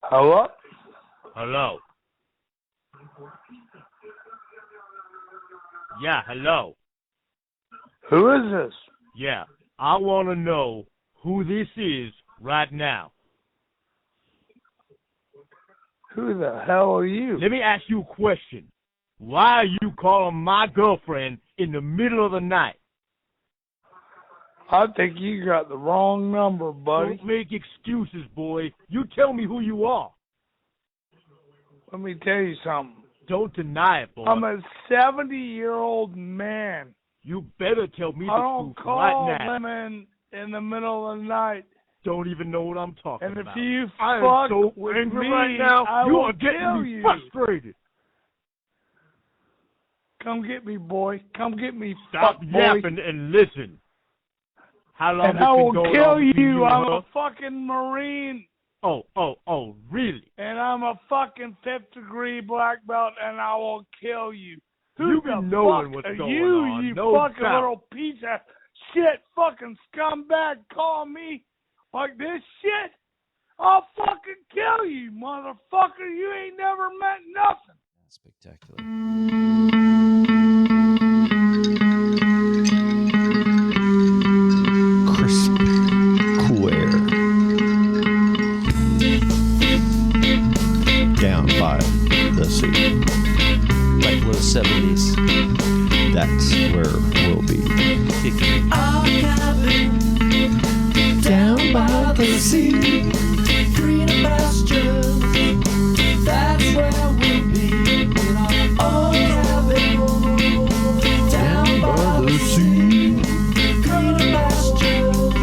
Hello? Hello. Yeah, hello. Who is this? Yeah, I want to know who this is right now. Who the hell are you? Let me ask you a question. Why are you calling my girlfriend in the middle of the night? I think you got the wrong number, buddy. Don't make excuses, boy. You tell me who you are. Let me tell you something. Don't deny it, boy. I'm a 70-year-old man. You better tell me I the don't truth call right now. women in the middle of the night. Don't even know what I'm talking And if about. you I am fuck so with angry me, right now. I You will are getting kill me you. frustrated. Come get me, boy. Come get me, Stop fuck boy. yapping and listen. How long And has I it been will going kill on between you. and I'm her? a fucking Marine. Oh, really? And I'm a fucking 5th degree black belt, and I will kill you. Who You the be knowing fuck what's are going you, on, you no fucking doubt. little piece of shit fucking scumbag? Call me like this shit? I'll fucking kill you, motherfucker. You ain't never meant nothing. Spectacular. Crisp, cool air. Down by the sea. Like low 70s. That's where we'll be. Kicking. Down by the sea. Green pastures. That's where we'll be. In our own cabin. Down by the sea. Green pastures.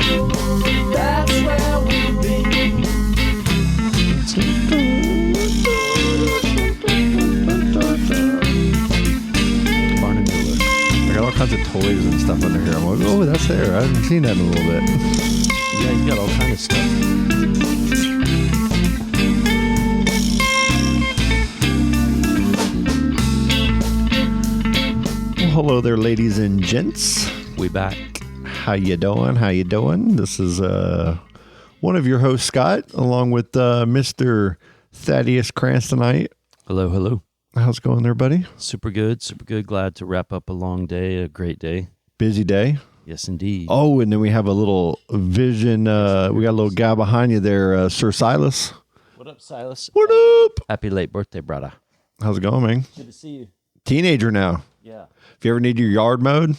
That's where we'll be. Barney Miller. I got all kinds of toys and stuff under here. I'm like, oh, that's there. I haven't seen that in a little bit. Yeah, you got all kinds of stuff. Well, hello there, ladies and gents. We back. How you doing? How you doing? This is one of your hosts, Scott, along with Mr. Thaddeus Cranstonite. Hello, hello. How's it going there, buddy? Super good, super good. Glad to wrap up a long day, a great day. Busy day. Yes, indeed. Oh, and then we have a little vision. We got a little guy behind you there, Sir Sylas. What up, Sylas? What up? Happy late birthday, brother. How's it going, man? Good to see you. Teenager now. Yeah. If you ever need your yard mowed,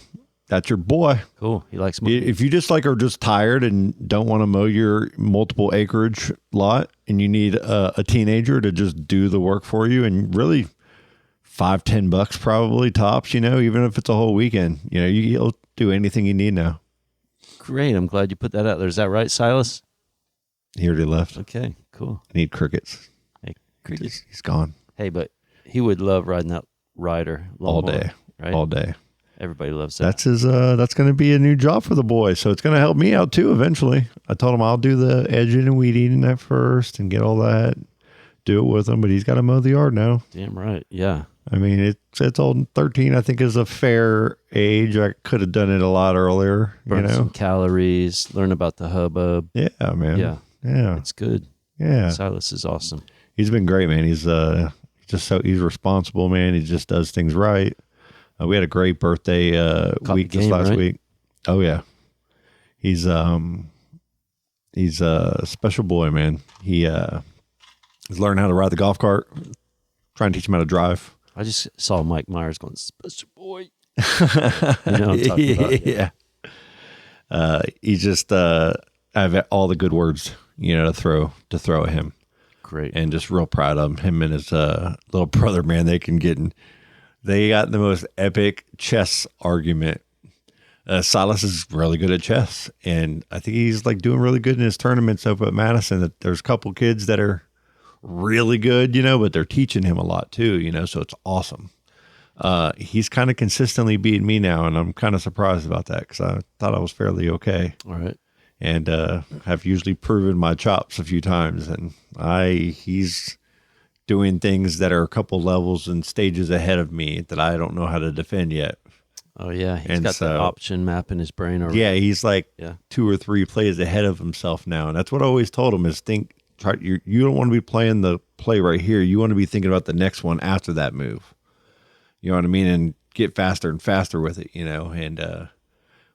that's your boy. Cool. He likes moving. If you just are just tired and don't want to mow your multiple acreage lot and you need a teenager to just do the work for you, and really $5-10 probably tops, even if it's a whole weekend, you'll do anything you need now. Great. I'm glad you put that out there. Is that right, Sylas? He already left. Okay, cool. I need crickets. Hey, crickets. He's gone. Hey, but he would love riding that rider All day. right? All day. Everybody loves that. That's going to be a new job for the boy. So it's going to help me out too eventually. I told him I'll do the edging and weed eating at first and get all that, do it with him, but he's got to mow the yard now. Damn right. Yeah. I mean, it's old. 13, I think, is a fair age. I could have done it a lot earlier, Burn some calories, learn about the hubbub. Yeah, man. Yeah. Yeah. It's good. Yeah. Silas is awesome. He's been great, man. He's he's responsible, man. He just does things right. We had a great birthday week this last week. Oh yeah. He's a special boy, man. He's learning how to ride the golf cart. Trying to teach him how to drive. I just saw Mike Myers going, special boy. You know what I'm talking about? Yeah. He just I have all the good words, to throw at him. Great. And just real proud of him and his little brother, man. They got the most epic chess argument. Sylas is really good at chess, and I think he's doing really good in his tournaments up at Madison. That there's a couple kids that are really good, but they're teaching him a lot too, so it's awesome. He's kind of consistently beating me now, and I'm kind of surprised about that because I thought I was fairly okay. All right. And have usually proven my chops a few times, and he's doing things that are a couple levels and stages ahead of me that I don't know how to defend yet. Oh yeah, he's got the option map in his brain already. Yeah, he's 2 or 3 plays ahead of himself now, and that's what I always told him is think you don't want to be playing the play right here. You want to be thinking about the next one after that move. You know what I mean? And get faster and faster with it, you know. And when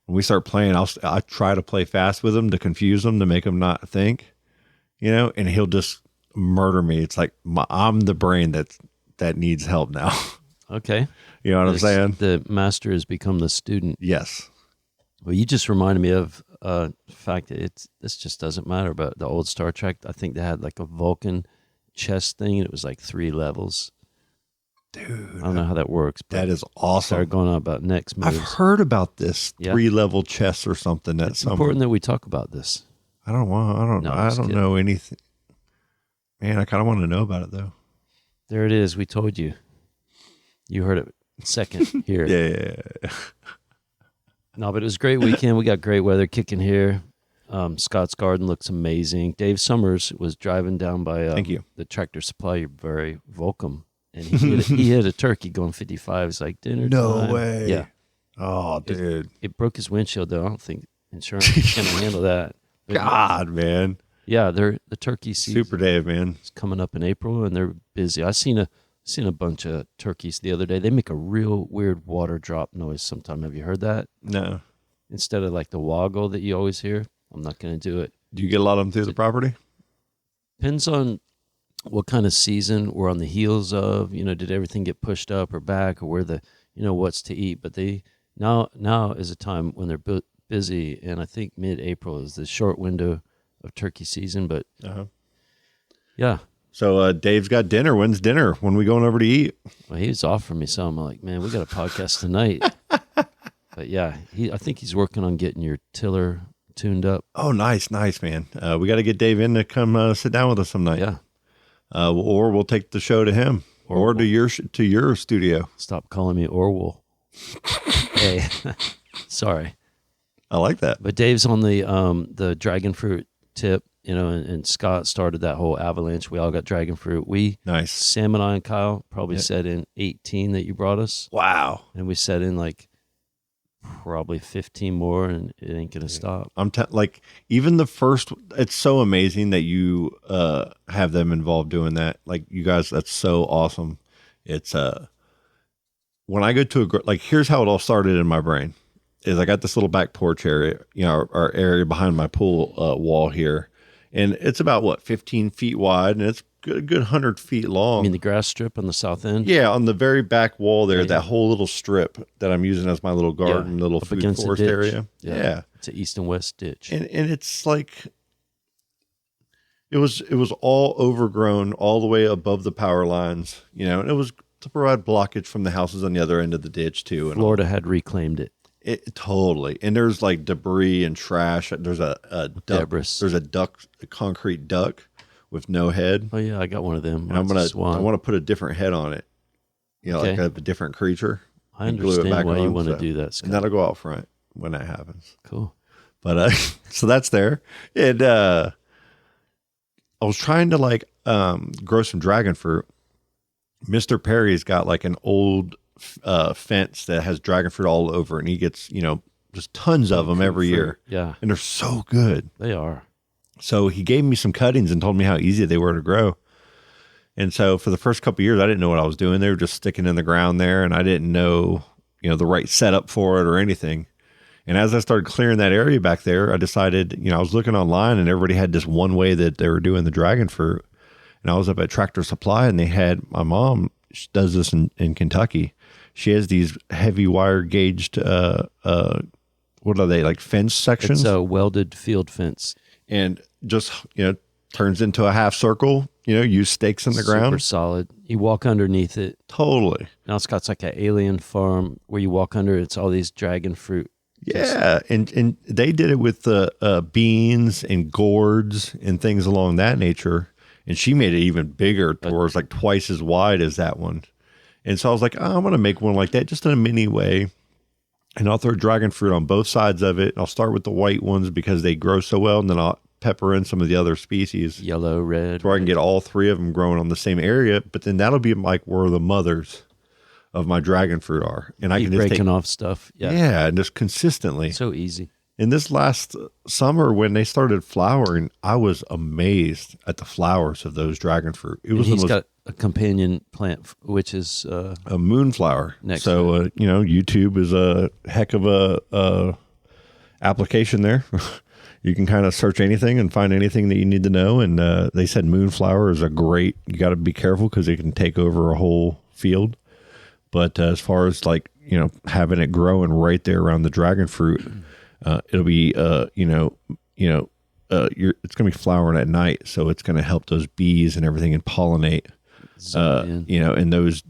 we start playing, I try to play fast with him to confuse him, to make him not think, you know, and he'll just murder me. It's like I'm the brain that needs help now. Okay. You know what I'm saying? The master has become the student. Yes. Well, you just reminded me of the fact that this just doesn't matter, but the old Star Trek, I think they had like a Vulcan chess thing, and it was like 3 levels. Dude, I don't know how that works. But that is awesome. Start going on about next moves. I've heard about this 3-level chess or something. It's important that we talk about this. I don't know anything. Man, I kind of want to know about it though. There it is. We told you. You heard it second here. Yeah. No, but it was a great weekend. We got great weather kicking here. Scott's Garden looks amazing. Dave Summers was driving down by Thank you. the Tractor Supply. You're very welcome. And he hit a turkey going 55. It's like dinner time. No way. Yeah. Oh, dude. It broke his windshield, though. I don't think insurance is going to handle that. But God, man. Yeah, the turkey season. Super Dave, man. It's coming up in April, and they're busy. I seen a bunch of turkeys the other day. They make a real weird water drop noise sometime. Have you heard that? No. Instead of like the woggle that you always hear. I'm not going to do it. Do you get a lot of them through the property? Depends on what kind of season we're on the heels of. You know, did everything get pushed up or back, or where what's to eat? But they now is a time when they're busy, and I think mid-April is the short window of turkey season. But yeah. So Dave's got dinner. When's dinner? When we going over to eat? Well, he was offering me some. I'm like, man, we got a podcast tonight. But yeah, I think he's working on getting your tiller tuned up. Oh, nice, man. We got to get Dave in to come sit down with us some night. Yeah. Or we'll take the show to him or to your studio. Stop calling me Orwell. Hey, sorry. I like that. But Dave's on the dragon fruit tip, you know, and Scott started that whole avalanche. We all got dragon fruit. Nice. Sam and I and Kyle probably set in 18 that you brought us. Wow. And we set in like probably 15 more, and it ain't gonna stop. Like even the first, it's so amazing that you have them involved doing that. Like you guys, that's so awesome. It's when I go to here's how it all started in my brain is I got this little back porch area, you know, our area behind my pool wall here, and it's about 15 feet wide, and it's good 100 feet long. I mean the grass strip on the south end? Yeah, on the very back wall there, that whole little strip that I'm using as my little garden, little food forest area. Yeah. It's an east and west ditch. And it's like it was all overgrown all the way above the power lines, you know, and it was to provide blockage from the houses on the other end of the ditch too. Florida had reclaimed it. It totally. And there's like debris and trash. There's a duck. There's a concrete duck with no head. Oh yeah, I got one of them. And I want to put a different head on it. You know, like a different creature. I understand why you want to do that, Scott. And that'll go out front when that happens. Cool. But so that's there. And I was trying to grow some dragon fruit. Mr. Perry's got like an old fence that has dragon fruit all over, and he gets, you know, just tons of them every year. Yeah. And they're so good. They are. So he gave me some cuttings and told me how easy they were to grow. And so for the first couple of years, I didn't know what I was doing. They were just sticking in the ground there, and I didn't know, you know, the right setup for it or anything. And as I started clearing that area back there, I decided, you know, I was looking online, and everybody had this one way that they were doing the dragon fruit. And I was up at Tractor Supply, and they had, my mom does this in Kentucky. She has these heavy wire gauged, what are they, like fence sections? It's a welded field fence. And just, you know, turns into a half circle, you know, use stakes in the ground. Super solid. You walk underneath it. Totally. Now it's got like an alien farm where you walk under, it's all these dragon fruit. Yeah. And they did it with beans and gourds and things along that nature. And she made it even bigger, towards like twice as wide as that one. And so I was like, I'm going to make one like that, just in a mini way. And I'll throw dragon fruit on both sides of it. I'll start with the white ones because they grow so well, and then I'll pepper in some of the other species. Yellow, red. So I can get all three of them growing on the same area. But then that'll be like where the mothers of my dragon fruit are. And I can just breaking off stuff. Yeah, and just consistently. So easy. And this last summer, when they started flowering, I was amazed at the flowers of those dragon fruit. It was He's got a companion plant, which is a moonflower. Next so, YouTube is a heck of a application there. You can kind of search anything and find anything that you need to know. And they said moonflower is you got to be careful because it can take over a whole field. But as far as having it growing right there around the dragon fruit, it'll be, it's going to be flowering at night. So it's going to help those bees and everything and pollinate, and those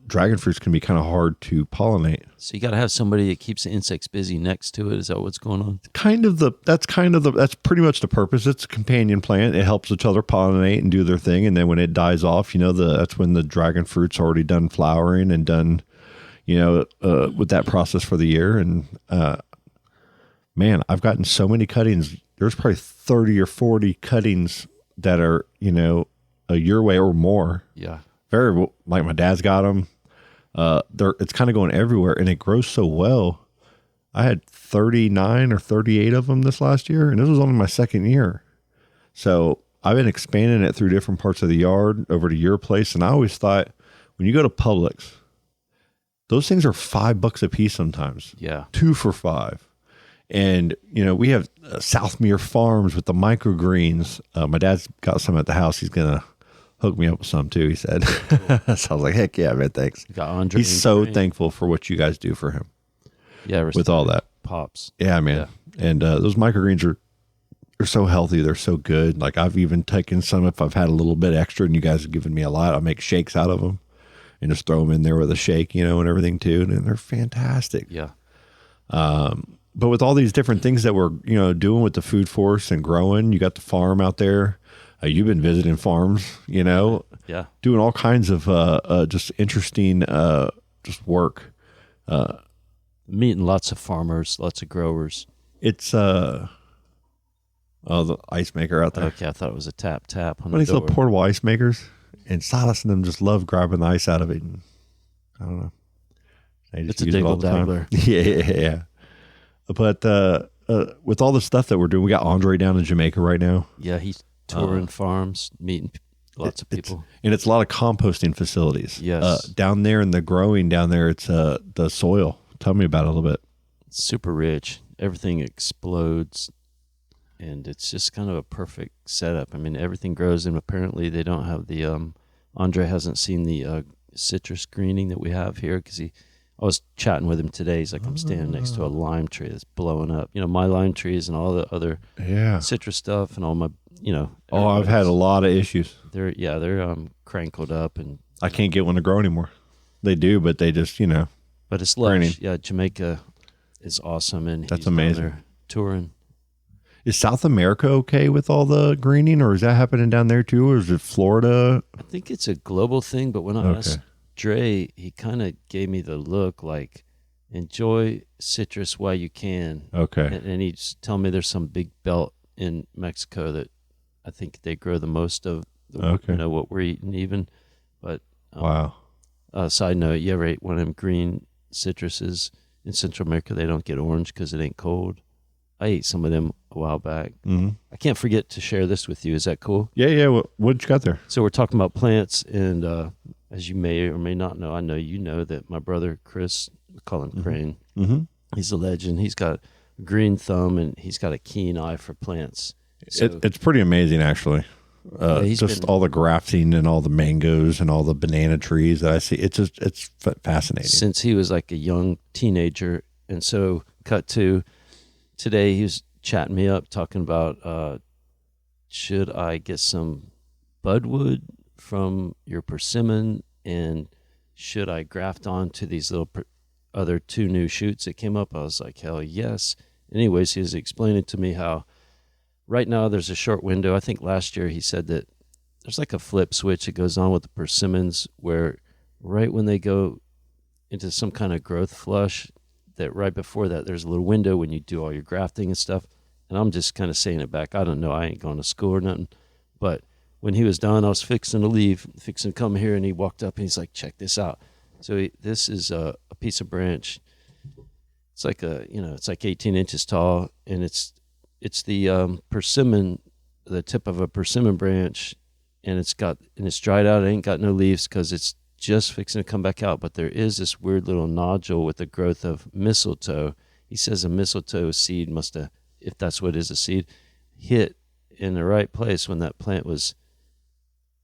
dragon fruits can be kind of hard to pollinate. So you got to have somebody that keeps the insects busy next to it. Is that what's going on? That's pretty much the purpose. It's a companion plant. It helps each other pollinate and do their thing. And then when it dies off, that's when the dragon fruit's already done flowering and done, with that process for the year. And, man, I've gotten so many cuttings. There's probably 30 or 40 cuttings that are, a year away or more. Yeah. Very, like my dad's got them. It's kind of going everywhere, and it grows so well. I had 39 or 38 of them this last year, and this was only my second year. So I've been expanding it through different parts of the yard over to your place. And I always thought when you go to Publix, those things are $5 a piece sometimes. Yeah. 2 for $5. And, we have Southmere Farms with the microgreens. My dad's got some at the house. He's going to hook me up with some too, he said. So I was like, heck yeah, man, thanks. You got Andre. He's so thankful for what you guys do for him. Yeah, with all that. Pops. Yeah, man. Yeah. And those microgreens are so healthy. They're so good. Like I've even taken some if I've had a little bit extra and you guys have given me a lot. I'll make shakes out of them and just throw them in there with a shake, and everything too. And they're fantastic. Yeah. But with all these different things that we're, doing with the food forest and growing, you got the farm out there. You've been visiting farms, Yeah. Doing all kinds of just interesting just work. Meeting lots of farmers, lots of growers. It's the ice maker out there. Okay, I thought it was a tap on But the these door. little portable ice makers, and Sylas and them just love grabbing the ice out of it. And, I don't know. They just It's a use it all diggle the time. dabbler. Yeah. But with all the stuff that we're doing, we got Andre down in Jamaica right now. Yeah, he's touring farms, meeting lots of people. And it's a lot of composting facilities. Yes. Down there in the growing down there, it's the soil. Tell me about it a little bit. It's super rich. Everything explodes, and it's just kind of a perfect setup. I mean, everything grows, and apparently they don't have the Andre hasn't seen the citrus greening that we have here because I was chatting with him today. He's like, I'm standing next to a lime tree that's blowing up. My lime trees and all the other citrus stuff and all my, Oh, I've had a lot of issues. They're crankled up, and I can't get one to grow anymore. They do, but they just, but it's lush. Greening. Yeah, Jamaica is awesome, and That's he's down amazing. there touring. Is South America okay with all the greening, or is that happening down there too, or is it Florida? I think it's a global thing, but when I asked Dre, he kind of gave me the look like, enjoy citrus while you can. Okay. And he's telling me there's some big belt in Mexico that I think they grow the most of what we're eating even. But Wow. Side note, you ever ate one of them green citruses in Central America? They don't get orange because it ain't cold. I ate some of them a while back. Mm-hmm. I can't forget to share this with you. Is that cool? Yeah. What you got there? So we're talking about plants, and as you may or may not know, I know you know that my brother Chris, we call him Crane. Mm-hmm. He's a legend. He's got a green thumb, and he's got a keen eye for plants. So, It's pretty amazing, actually. he's Just been- all the grafting and all the mangoes and all the banana trees that I see. It's fascinating. since he was like a young teenager. And so cut to today, he was chatting me up talking about should I get some budwood from your persimmon, and should I graft onto these little other 2 new shoots that came up? I was like, hell yes. Anyways, he was explaining to me how right now there's a short window. I think last year he said that there's like a flip switch that goes on with the persimmons where right when they go into some kind of growth flush, that right before that there's a little window when you do all your grafting and stuff. And I'm just kind of saying it back. I don't know. I ain't going to school or nothing. But when he was done, I was fixing to leave, fixing to come here, and he walked up and he's like, check this out. So this is a piece of branch. It's like it's like 18 inches tall, and it's the persimmon, the tip of a persimmon branch, and it's dried out. It ain't got no leaves because it's just fixing to come back out. But there is this weird little nodule with the growth of mistletoe. He says a mistletoe seed must have, if that's what is a seed, hit in the right place when that plant was,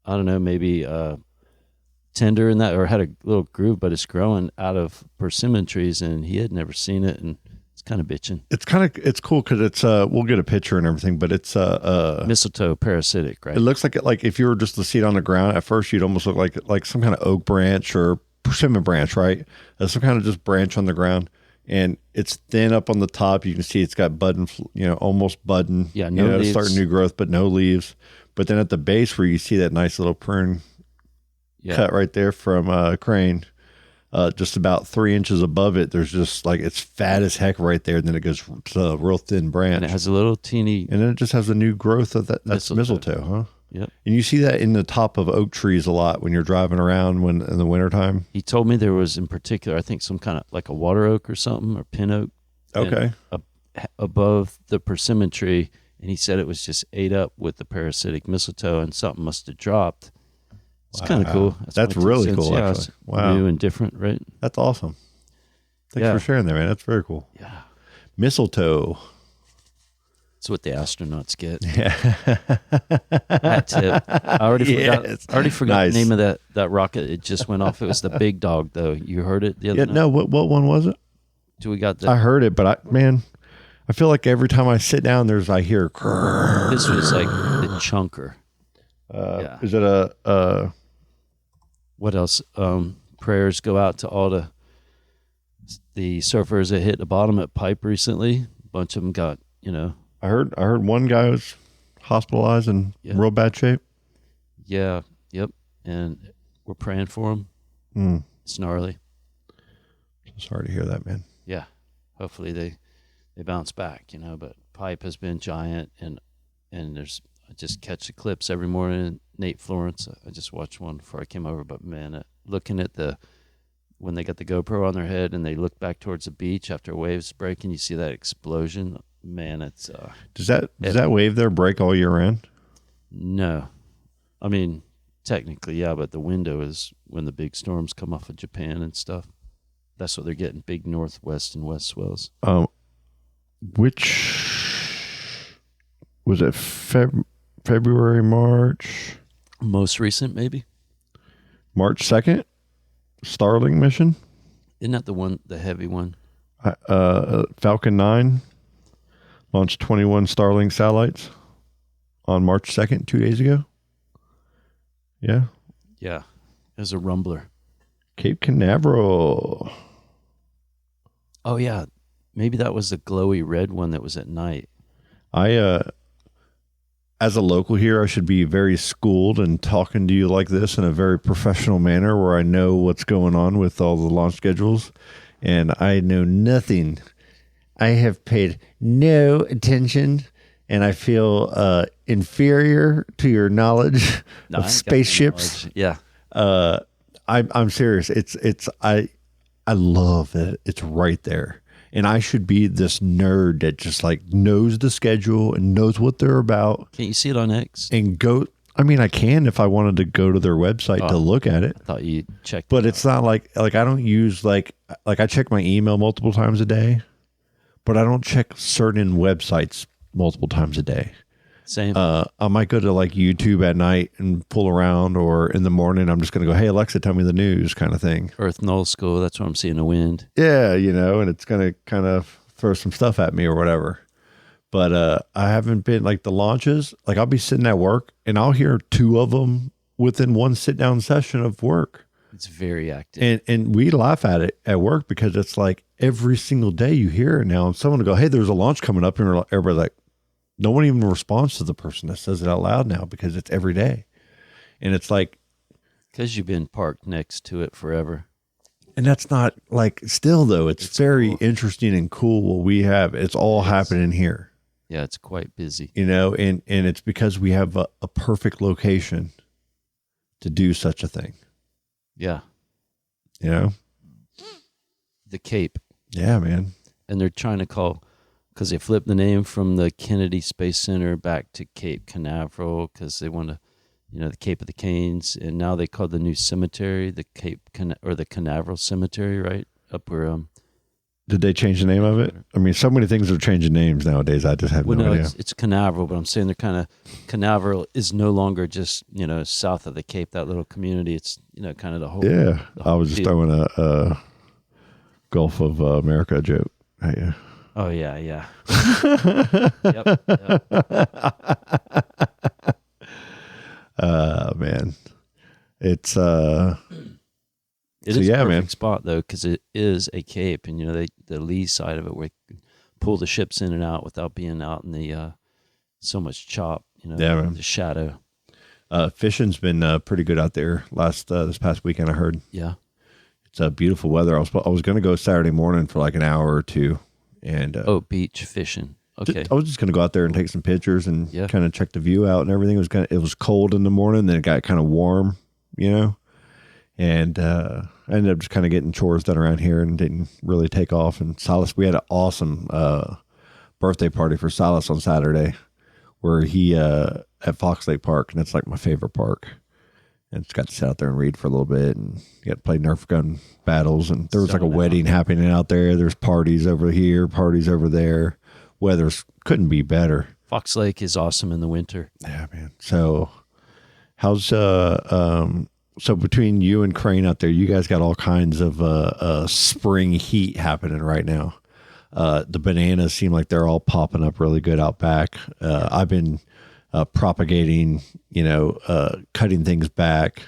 I don't know, maybe tender in that, or had a little groove, but it's growing out of persimmon trees, and he had never seen it, and it's kind of bitching. It's cool because it's we'll get a picture and everything, but it's mistletoe parasitic, right? It looks like if you were just to see it on the ground at first, you'd almost look like some kind of oak branch or persimmon branch, right? Some kind of just branch on the ground, and it's thin up on the top. You can see it's got budding, almost budding. Yeah, no leaves. Starting new growth, but no leaves. But then at the base where you see that nice little prune cut right there from Crane, just about 3 inches above it, there's just like, it's fat as heck right there, and then it goes to a real thin branch. And it has a little teeny... And then it just has a new growth of that's mistletoe, huh? Yep. And you see that in the top of oak trees a lot when you're driving around in the wintertime. He told me there was, in particular, I think some kind of like a water oak or something, or pin oak. Okay. Above the persimmon tree, and he said it was just ate up with the parasitic mistletoe, and something must have dropped. It's kind of cool. That's really cool, yeah, actually. Wow. New and different, right? That's awesome. Thanks for sharing that, man. That's very cool. Yeah. Mistletoe. That's what the astronauts get. Yeah. That tip. I already forgot Nice. the name of that rocket. It just went off. It was the Big Dog, though. You heard it the other night? No, what one was it? Do we got that? I heard it, but I feel like every time I sit down, I hear. This was like the chunker. Is it a? What else? Prayers go out to all the surfers that hit the bottom at Pipe recently. A bunch of them got, I heard one guy was hospitalized in real bad shape. Yeah. Yep. And we're praying for him. It's gnarly. Sorry to hear that, man. Yeah. Hopefully they bounce back, but Pipe has been giant, and I just catch the clips every morning. Nate Florence, I just watched one before I came over, but man, looking at when they got the GoPro on their head and they look back towards the beach after waves break, and you see that explosion, man, it's does that wave there break all year round? No, I mean technically, yeah, but the window is when the big storms come off of Japan and stuff. That's what they're getting, big northwest and west swells. Which was it? February, March? Most recent, maybe March 2nd. Starlink mission. Isn't that the heavy one? Falcon 9 launched 21 Starlink satellites on March 2nd, 2 days ago. Yeah. Yeah. It was a rumbler. Cape Canaveral. Oh, yeah. Maybe that was the glowy red one that was at night. As a local here, I should be very schooled and talking to you like this in a very professional manner where I know what's going on with all the launch schedules, and I know nothing. I have paid no attention, and I feel inferior to your knowledge of spaceships. Yeah. I'm serious. I love that it's right there. And I should be this nerd that just knows the schedule and knows what they're about. Can't you see it on X? And I can if I wanted to go to their website to look at it. I thought you checked. But it's not like I don't use I check my email multiple times a day, but I don't check certain websites multiple times a day. Same. I might go to YouTube at night and pull around, or in the morning I'm just going to go, hey, Alexa, tell me the news kind of thing. Earth Null School, that's what I'm seeing the wind. Yeah, and it's going to kind of throw some stuff at me or whatever. But I haven't been, the launches, I'll be sitting at work and I'll hear 2 of them within one sit-down session of work. It's very active. And we laugh at it at work because it's every single day you hear it now. And someone will go, hey, there's a launch coming up. And everybody's like, no one even responds to the person that says it out loud now because it's every day. And it's because you've been parked next to it forever. And that's not still though, it's very cool. Interesting and cool what we have. It's all happening here. Yeah, it's quite busy. And it's because we have a perfect location to do such a thing. Yeah. The Cape. Yeah, man. and they're trying to call, because they flipped the name from the Kennedy Space Center back to Cape Canaveral because they want to, the Cape of the Canes, and now they call the new cemetery the the Canaveral Cemetery, right up where. Did they change the name of it? I mean, so many things are changing names nowadays. I just have no idea. It's Canaveral, but I'm saying they're kind of Canaveral is no longer just south of the Cape, that little community. It's kind of the whole. Yeah, I was just throwing a Gulf of America joke at you. Oh yeah. Yep. Man, it's It is a perfect spot though, because it is a cape, and the lee side of it where you can pull the ships in and out without being out in the so much chop. The shadow. Fishing's been pretty good out there this past weekend. I heard. Yeah, it's beautiful weather. I was going to go Saturday morning for like an hour or two, and beach fishing. Okay, I was just going to go out there and take some pictures and kind of check the view out and everything. It was cold in the morning, then it got kind of warm, and I ended up just kind of getting chores done around here and didn't really take off. And Sylas, we had an awesome birthday party for Sylas on Saturday, where he at Fox Lake Park, and that's like my favorite park. And just got to sit out there and read for a little bit, and got to play Nerf gun battles. And there was like a wedding happening out there. There's parties over here, parties over there. Weather's couldn't be better. Fox Lake is awesome in the winter. Yeah, man. So how's so between you and Crane out there, you guys got all kinds of spring heat happening right now. The bananas seem like they're all popping up really good out back. I've been propagating, cutting things back,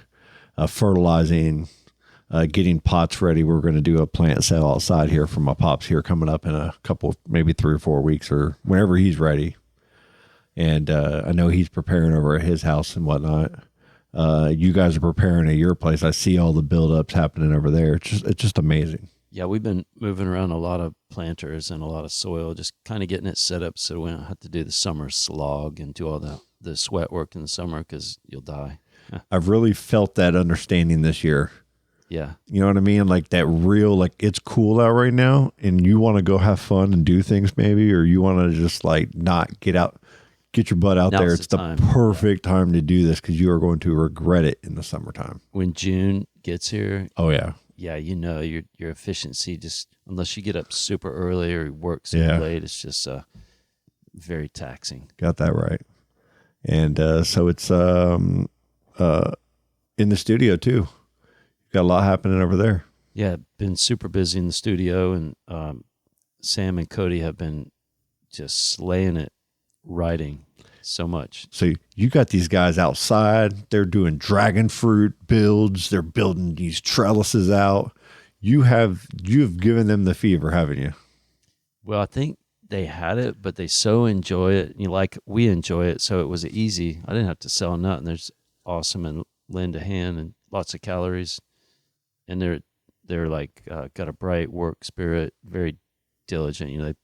fertilizing, getting pots ready. We're going to do a plant sale outside here for my pops here coming up in a couple, maybe 3 or 4 weeks or whenever he's ready. And I know he's preparing over at his house and whatnot. You guys are preparing at your place. I see all the buildups happening over there. It's just amazing. Yeah, we've been moving around a lot of planters and a lot of soil, just kind of getting it set up so we don't have to do the summer slog and do all the sweat work in the summer because you'll die. I've really felt that understanding this year. Yeah. You know what I mean? Like that real, like it's cool out right now and you want to go have fun and do things maybe, or you want to just like not get your butt out there. It's the perfect time to do this because you are going to regret it in the summertime. When June gets here. Oh, yeah. Yeah, your efficiency, just unless you get up super early or work super late, it's just very taxing. Got that right. And so it's in the studio too. Got a lot happening over there. Yeah, been super busy in the studio, and Sam and Cody have been just slaying it, writing so much. So you got these guys outside. They're doing dragon fruit builds. They're building these trellises out. You have given them the fever, haven't you? Well, I think they had it, but they so enjoy it. Like we enjoy it, so it was easy. I didn't have to sell nothing. There's awesome and lend a hand and lots of calories. And they're like got a bright work spirit, very diligent.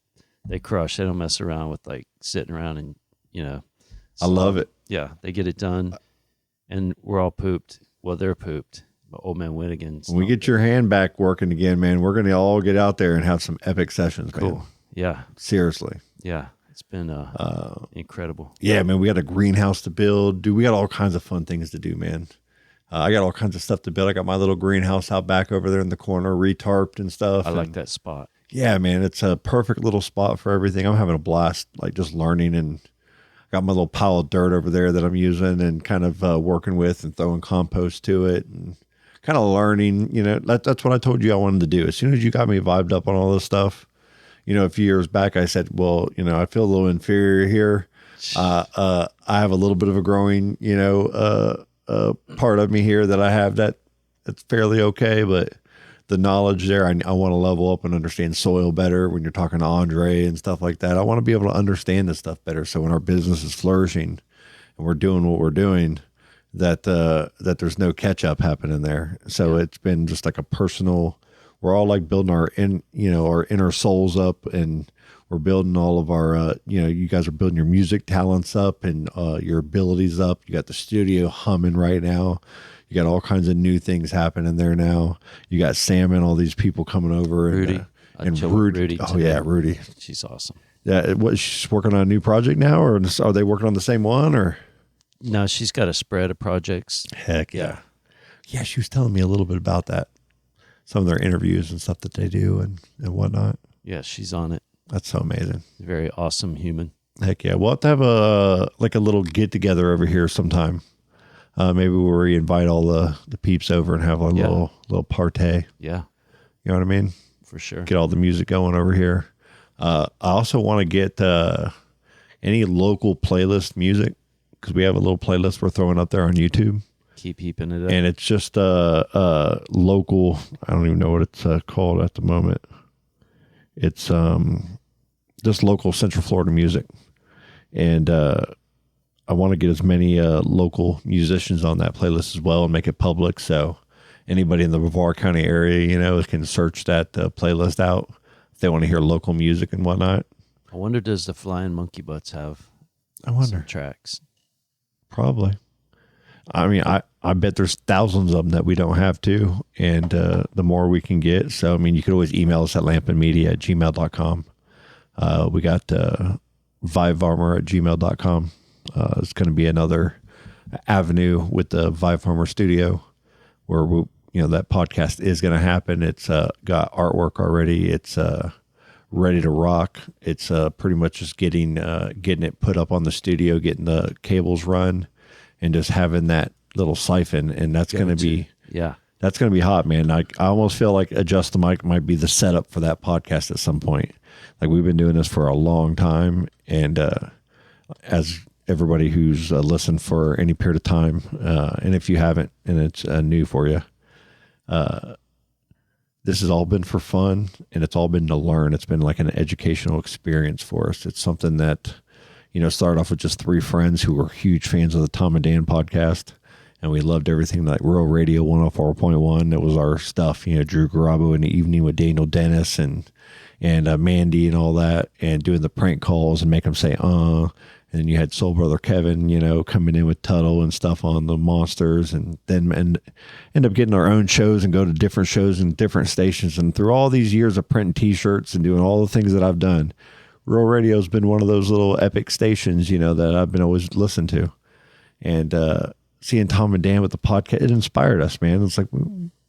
They crush. They don't mess around with like sitting around and I love it. Yeah, they get it done, and we're all pooped. Well, they're pooped. But old man Winnigan's. When we get your hand back working again, man, we're going to all get out there and have some epic sessions, man. Cool. Yeah. Seriously. Yeah. It's been incredible. Yeah, man, we got a greenhouse to build. Dude, we got all kinds of fun things to do, man. I got all kinds of stuff to build. I got my little greenhouse out back over there in the corner, retarped and stuff. I like that spot. Yeah, man, it's a perfect little spot for everything. I'm having a blast, like just learning, and got my little pile of dirt over there that I'm using and kind of working with and throwing compost to it and kind of learning. That's what I told you I wanted to do. As soon as you got me vibed up on all this stuff, a few years back, I said, well, I feel a little inferior here. I have a little bit of a growing, part of me here that I have that's fairly okay, but the knowledge there, I want to level up and understand soil better. When you're talking to Andre and stuff like that, I want to be able to understand this stuff better. So when our business is flourishing and we're doing what we're doing, that there's no catch up happening there. So it's been just like a personal, we're all like building our inner souls up, and we're building all of our, you guys are building your music talents up and your abilities up. You got the studio humming right now. You got all kinds of new things happening there now. You got Sam and all these people coming over. Rudy. And, And chill with Rudy. Oh today. yeah, Rudy. She's awesome. Yeah, she's working on a new project now, or are they working on the same one? Or No, she's got a spread of projects. heck yeah, yeah. She was telling me a little bit about that, some of their interviews and stuff that they do and whatnot. Yeah, she's on it. That's so amazing. Very awesome human. Heck yeah, we'll have to have a little get together over here sometime. Maybe where we invite all the peeps over and have a little partay. Yeah, You know what I mean? for sure. Get all the music going over here. I also want to get any local playlist music, because we have a little playlist we're throwing up there on YouTube, Keep heaping it up. and it's just local. I don't even know what it's called at the moment. It's just local Central Florida music, and I want to get as many local musicians on that playlist as well and make it public, so anybody in the Brevard County area, can search that playlist out if they want to hear local music and whatnot. I wonder, does the Flying Monkey Butts have I wonder. some tracks? Probably. I mean, I bet there's thousands of them that we don't have too, and the more we can get. So, I mean, you could always email us at lampinmedia@gmail.com. We got vivearmor@gmail.com. It's going to be another avenue with the Vive Farmer Studio where that podcast is going to happen. It's got artwork already. It's ready to rock. It's pretty much just getting it put up on the studio, getting the cables run, and just having that little siphon. And that's going to be that's going to be hot, man. I almost feel like Adjust the Mic might be the setup for that podcast at some point. Like, we've been doing this for a long time, and as everybody who's listened for any period of time, and if you haven't, and it's new for you, this has all been for fun, and it's all been to learn. It's been like an educational experience for us. It's something that, started off with just three friends who were huge fans of the Tom and Dan podcast, and we loved everything like Rural Radio 104.1. That was our stuff. Drew Garabo in the evening with Daniel Dennis and Mandy and all that, and doing the prank calls and make them say, And then you had Soul Brother Kevin, coming in with Tuttle and stuff on the Monsters, and then end up getting our own shows and go to different shows and different stations. And through all these years of printing T-shirts and doing all the things that I've done, Rural Radio has been one of those little epic stations, that I've been always listening to. And seeing Tom and Dan with the podcast, it inspired us, man. It's like,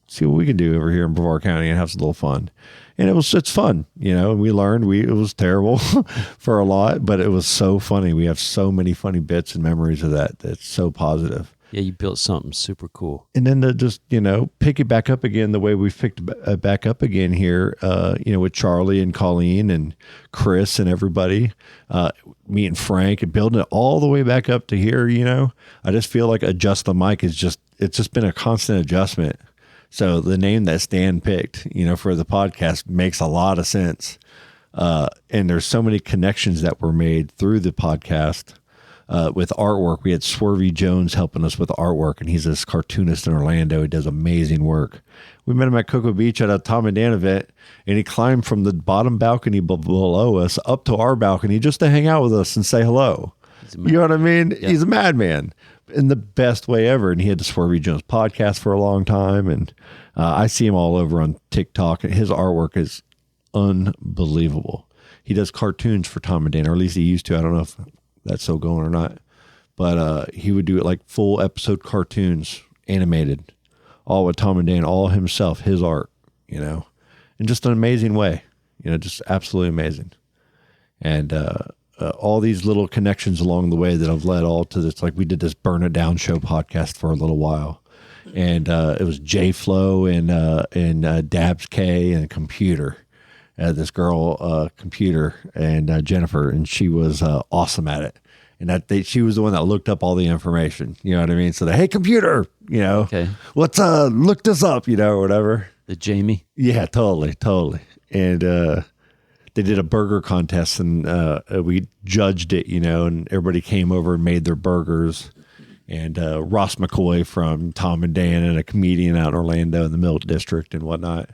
see what we can do over here in Brevard County and have some little fun. And it's fun, and we learned it was terrible for a lot, but it was so funny. We have so many funny bits and memories of that. That's so positive. Yeah, you built something super cool. And then to just, pick it back up again the way we picked it back up again here, with Charlie and Colleen and Chris and everybody, me and Frank, and building it all the way back up to here, I just feel like Adjust the Mic it's just been a constant adjustment. So the name that Stan picked, for the podcast makes a lot of sense. And there's so many connections that were made through the podcast. With artwork, we had Swervy Jones helping us with artwork, and he's this cartoonist in Orlando. He does amazing work. We met him at Cocoa Beach at a Tom and Dan event, and he climbed from the bottom balcony below us up to our balcony just to hang out with us and say hello. You know what I mean? Yeah. He's a madman in the best way ever. And he had the Swervy Jones podcast for a long time. And I see him all over on TikTok. And his artwork is unbelievable. He does cartoons for Tom and Dan, or at least he used to. I don't know if that's still going or not. But he would do it like full episode cartoons, animated, all with Tom and Dan, all himself, his art, in just an amazing way. Just absolutely amazing. And all these little connections along the way that have led all to this. Like, we did this Burn It Down show podcast for a little while, and it was J Flow and Dabs K and Computer, this girl Computer and Jennifer, and she was awesome at it. And she was the one that looked up all the information. You know what I mean? So hey, Computer, okay, let's look this up, or whatever. The Jamie, yeah, totally, and. They did a burger contest, and we judged it, and everybody came over and made their burgers. And Ross McCoy from Tom and Dan, and a comedian out in Orlando in the Milk District and whatnot,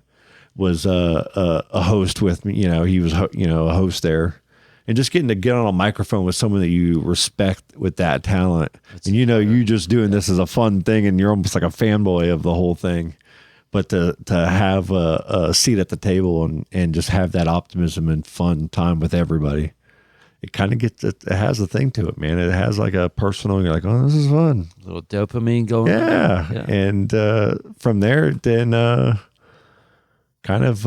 was a host with me. He was a host there, and just getting to get on a microphone with someone that you respect with that talent, and you just doing this as a fun thing, and you're almost like a fanboy of the whole thing. but to have a seat at the table and just have that optimism and fun time with everybody, it kind of gets, it has a thing to it, man. It has like a personal, you're like, oh, this is fun. A little dopamine going on. Yeah. And from there, then kind of,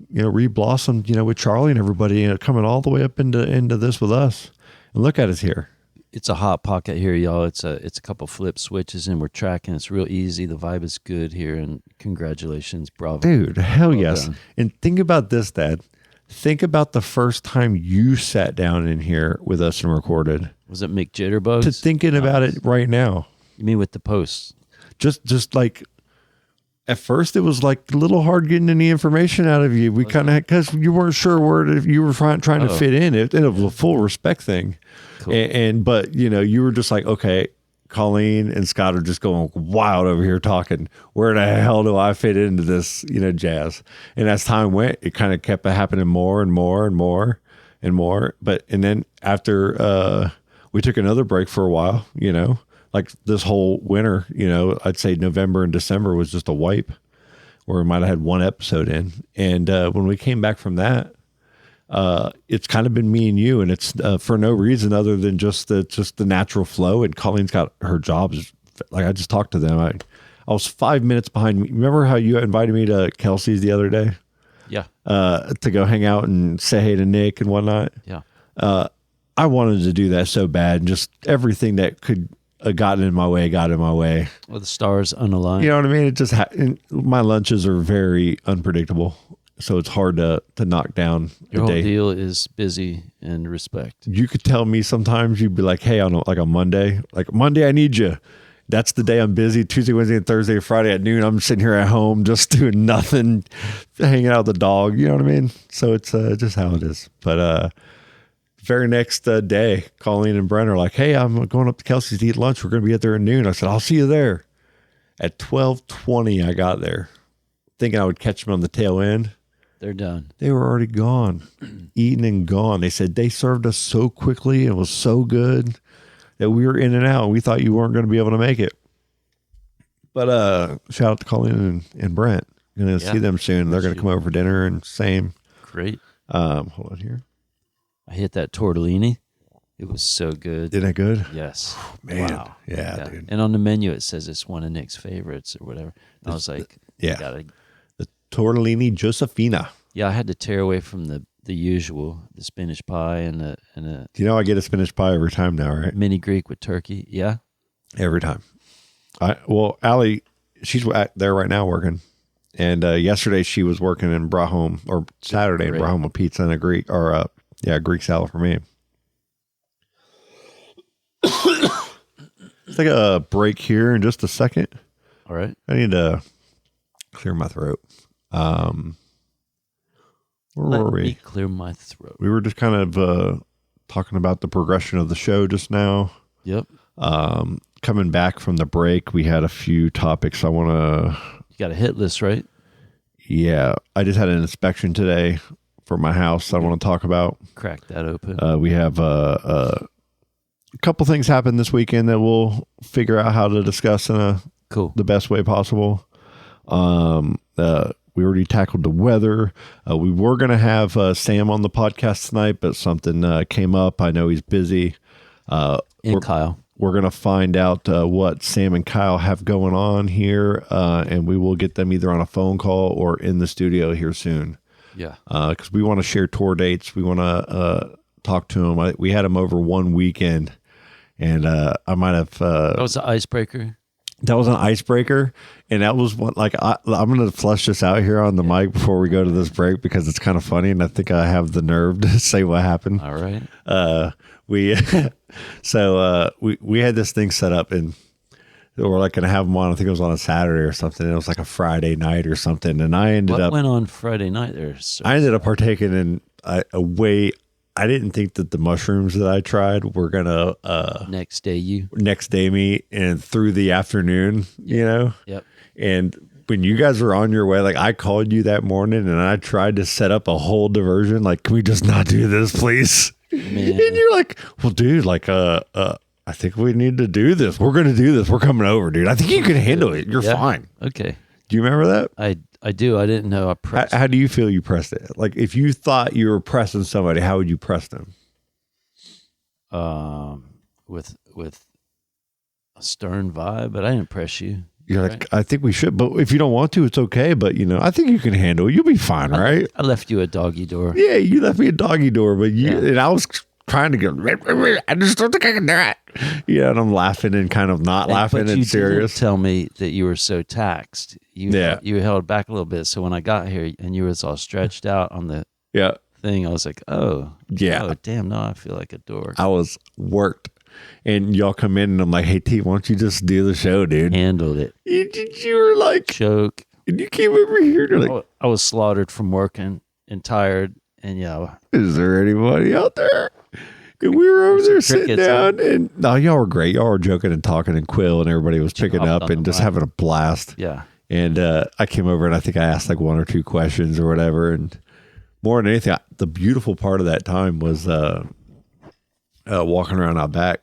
re-blossomed, with Charlie and everybody, coming all the way up into this with us. And look at us here. It's a hot pocket here, y'all. It's a couple flip switches, and we're tracking. It's real easy. The vibe is good here, and congratulations, bravo. Dude, hell Well yes. done. And think about this, Dad. Think about the first time you sat down in here with us and recorded. Was it McJitterbugs? To thinking about it right now. You mean with the posts? Just like, at first it was like a little hard getting any information out of you. We kind of, because you weren't sure where you were trying to fit in. It was a full respect thing. Cool. But you were just like, okay, Colleen and Scott are just going wild over here talking. Where the hell do I fit into this, jazz? And as time went, it kind of kept happening more and more and more and more. And then after we took another break for a while, like this whole winter, I'd say November and December was just a wipe, where we might have had one episode in. And when we came back from that, it's kind of been me and you, and it's for no reason other than just the natural flow. And Colleen's got her jobs. Like, I just talked to them. I was 5 minutes behind me. Remember how you invited me to Kelsey's the other day? Yeah. To go hang out and say hey to Nick and whatnot. Yeah. I wanted to do that so bad, and just everything that could have gotten in my way got in my way. Well, the stars unaligned. You know what I mean? It just my lunches are very unpredictable. So it's hard to knock down Your a whole day. deal is busy and respect. You could tell me sometimes, you'd be like, hey, on Monday, I need you. That's the day I'm busy. Tuesday, Wednesday, and Thursday, Friday at noon, I'm sitting here at home just doing nothing, hanging out with the dog. You know what I mean? So it's just how it is. But very next day, Colleen and Brent are like, hey, I'm going up to Kelsey's to eat lunch. We're going to be at there at noon. I said, I'll see you there. At 12:20, I got there, thinking I would catch them on the tail end. They're done. They were already gone, eaten and gone. They said they served us so quickly and was so good that we were in and out. We thought you weren't going to be able to make it. But shout out to Colleen and Brent. Going to see them soon. They're going to come over for dinner and same. Great. Hold on here. I hit that tortellini. It was so good. Did that good? Yes. Man. Wow. Yeah, dude. And on the menu, it says it's one of Nick's favorites or whatever. And I was like, the tortellini Josefina. Yeah, I had to tear away from the usual, the spinach pie and a I get a spinach pie every time now, right? mini Greek with turkey. Yeah. Every time. Allie, she's there right now working. And yesterday she was working and brought home, or Saturday, and brought home a pizza and a Greek, or Greek salad for me. Let's take a break here in just a second. All right. I need to clear my throat. Where were we? Let me clear my throat. We were just kind of talking about the progression of the show just now. Yep. Coming back from the break, we had a few topics I want to... You got a hit list, right? Yeah. I just had an inspection today for my house I want to talk about. Crack that open. We have a couple things happen this weekend that we'll figure out how to discuss in the best way possible. We already tackled the weather. We were going to have Sam on the podcast tonight, but something came up. I know he's busy. Kyle. We're going to find out what Sam and Kyle have going on here, and we will get them either on a phone call or in the studio here soon. Yeah. Because we want to share tour dates. We want to talk to them. We had them over one weekend, and I might have... that was the icebreaker? That was an icebreaker, and that was one, like, I'm going to flush this out here on the mic before we go to this break because it's kind of funny, and I think I have the nerve to say what happened. All right. We had this thing set up, and we're like going to have them on. I think it was on a Saturday or something. It was like a Friday night or something, and I ended up... What went on Friday night there, sir? I ended up partaking in a way... I didn't think that the mushrooms that I tried were going to... next day me and through the afternoon, Yep. And when you guys were on your way, like, I called you that morning and I tried to set up a whole diversion. Like, can we just not do this, please? Man. And you're like, well, dude, like, I think we need to do this. We're going to do this. We're coming over, dude. I think you can handle it. You're fine. Okay. Do you remember that? I do. I didn't know I pressed. How do you feel you pressed it? Like if you thought you were pressing somebody, how would you press them? With a stern vibe, but I didn't press you. You're right? like, I think we should, but if you don't want to, it's okay. But I think you can handle it. You'll be fine, right? I left you a doggy door. Yeah, you left me a doggy door, but and I was trying to go. I just don't think I can do it. Yeah, and I'm laughing and kind of not laughing and serious. Didn't tell me that you were so taxed. You held back a little bit. So when I got here and you was all stretched out on the thing, I was like, oh damn, no, I feel like a dork. I was worked. And y'all come in and I'm like, hey, T, why don't you just do the show, dude? Handled it. You were like, choke. And you came over here. You're like, I was slaughtered from working and tired. And is there anybody out there? And we were over there sitting down. And no, y'all were great. Y'all were joking and talking and Quill and everybody was picking up and just having a blast. Yeah. And I came over and I think I asked like one or two questions or whatever. And more than anything, the beautiful part of that time was walking around out back.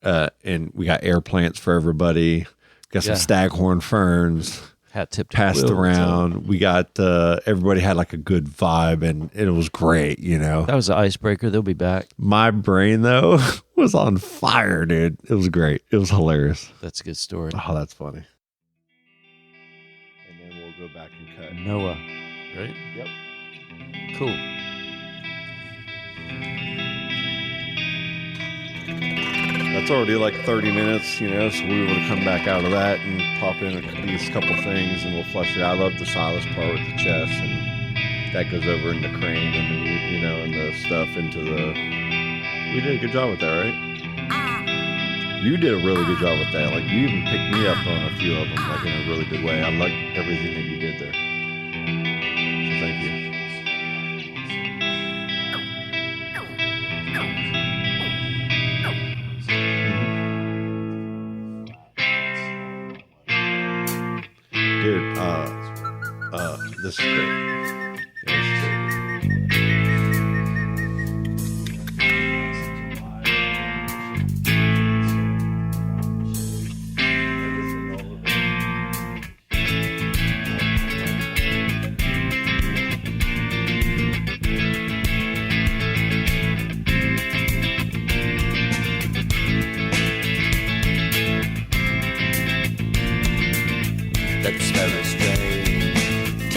And we got air plants for everybody. Got some staghorn ferns. Hat tipped passed around. We got everybody had like a good vibe, and it was great. That was the icebreaker. They'll be back. My brain though was on fire, dude. It was great. It was hilarious. That's a good story. Oh, that's funny. And then we'll go back and cut Noah. Right? Yep. Cool. That's already like 30 minutes, so we were able to come back out of that and pop in these couple things and we'll flush it out. I love the Sylas part with the chest, and that goes over in the crane and the, and the stuff into the... We did a good job with that, right? You did a really good job with that. Like, you even picked me up on a few of them, like in a really good way. I liked everything that you did there. So thank you. Dude, this is great. This is great. That's very strange.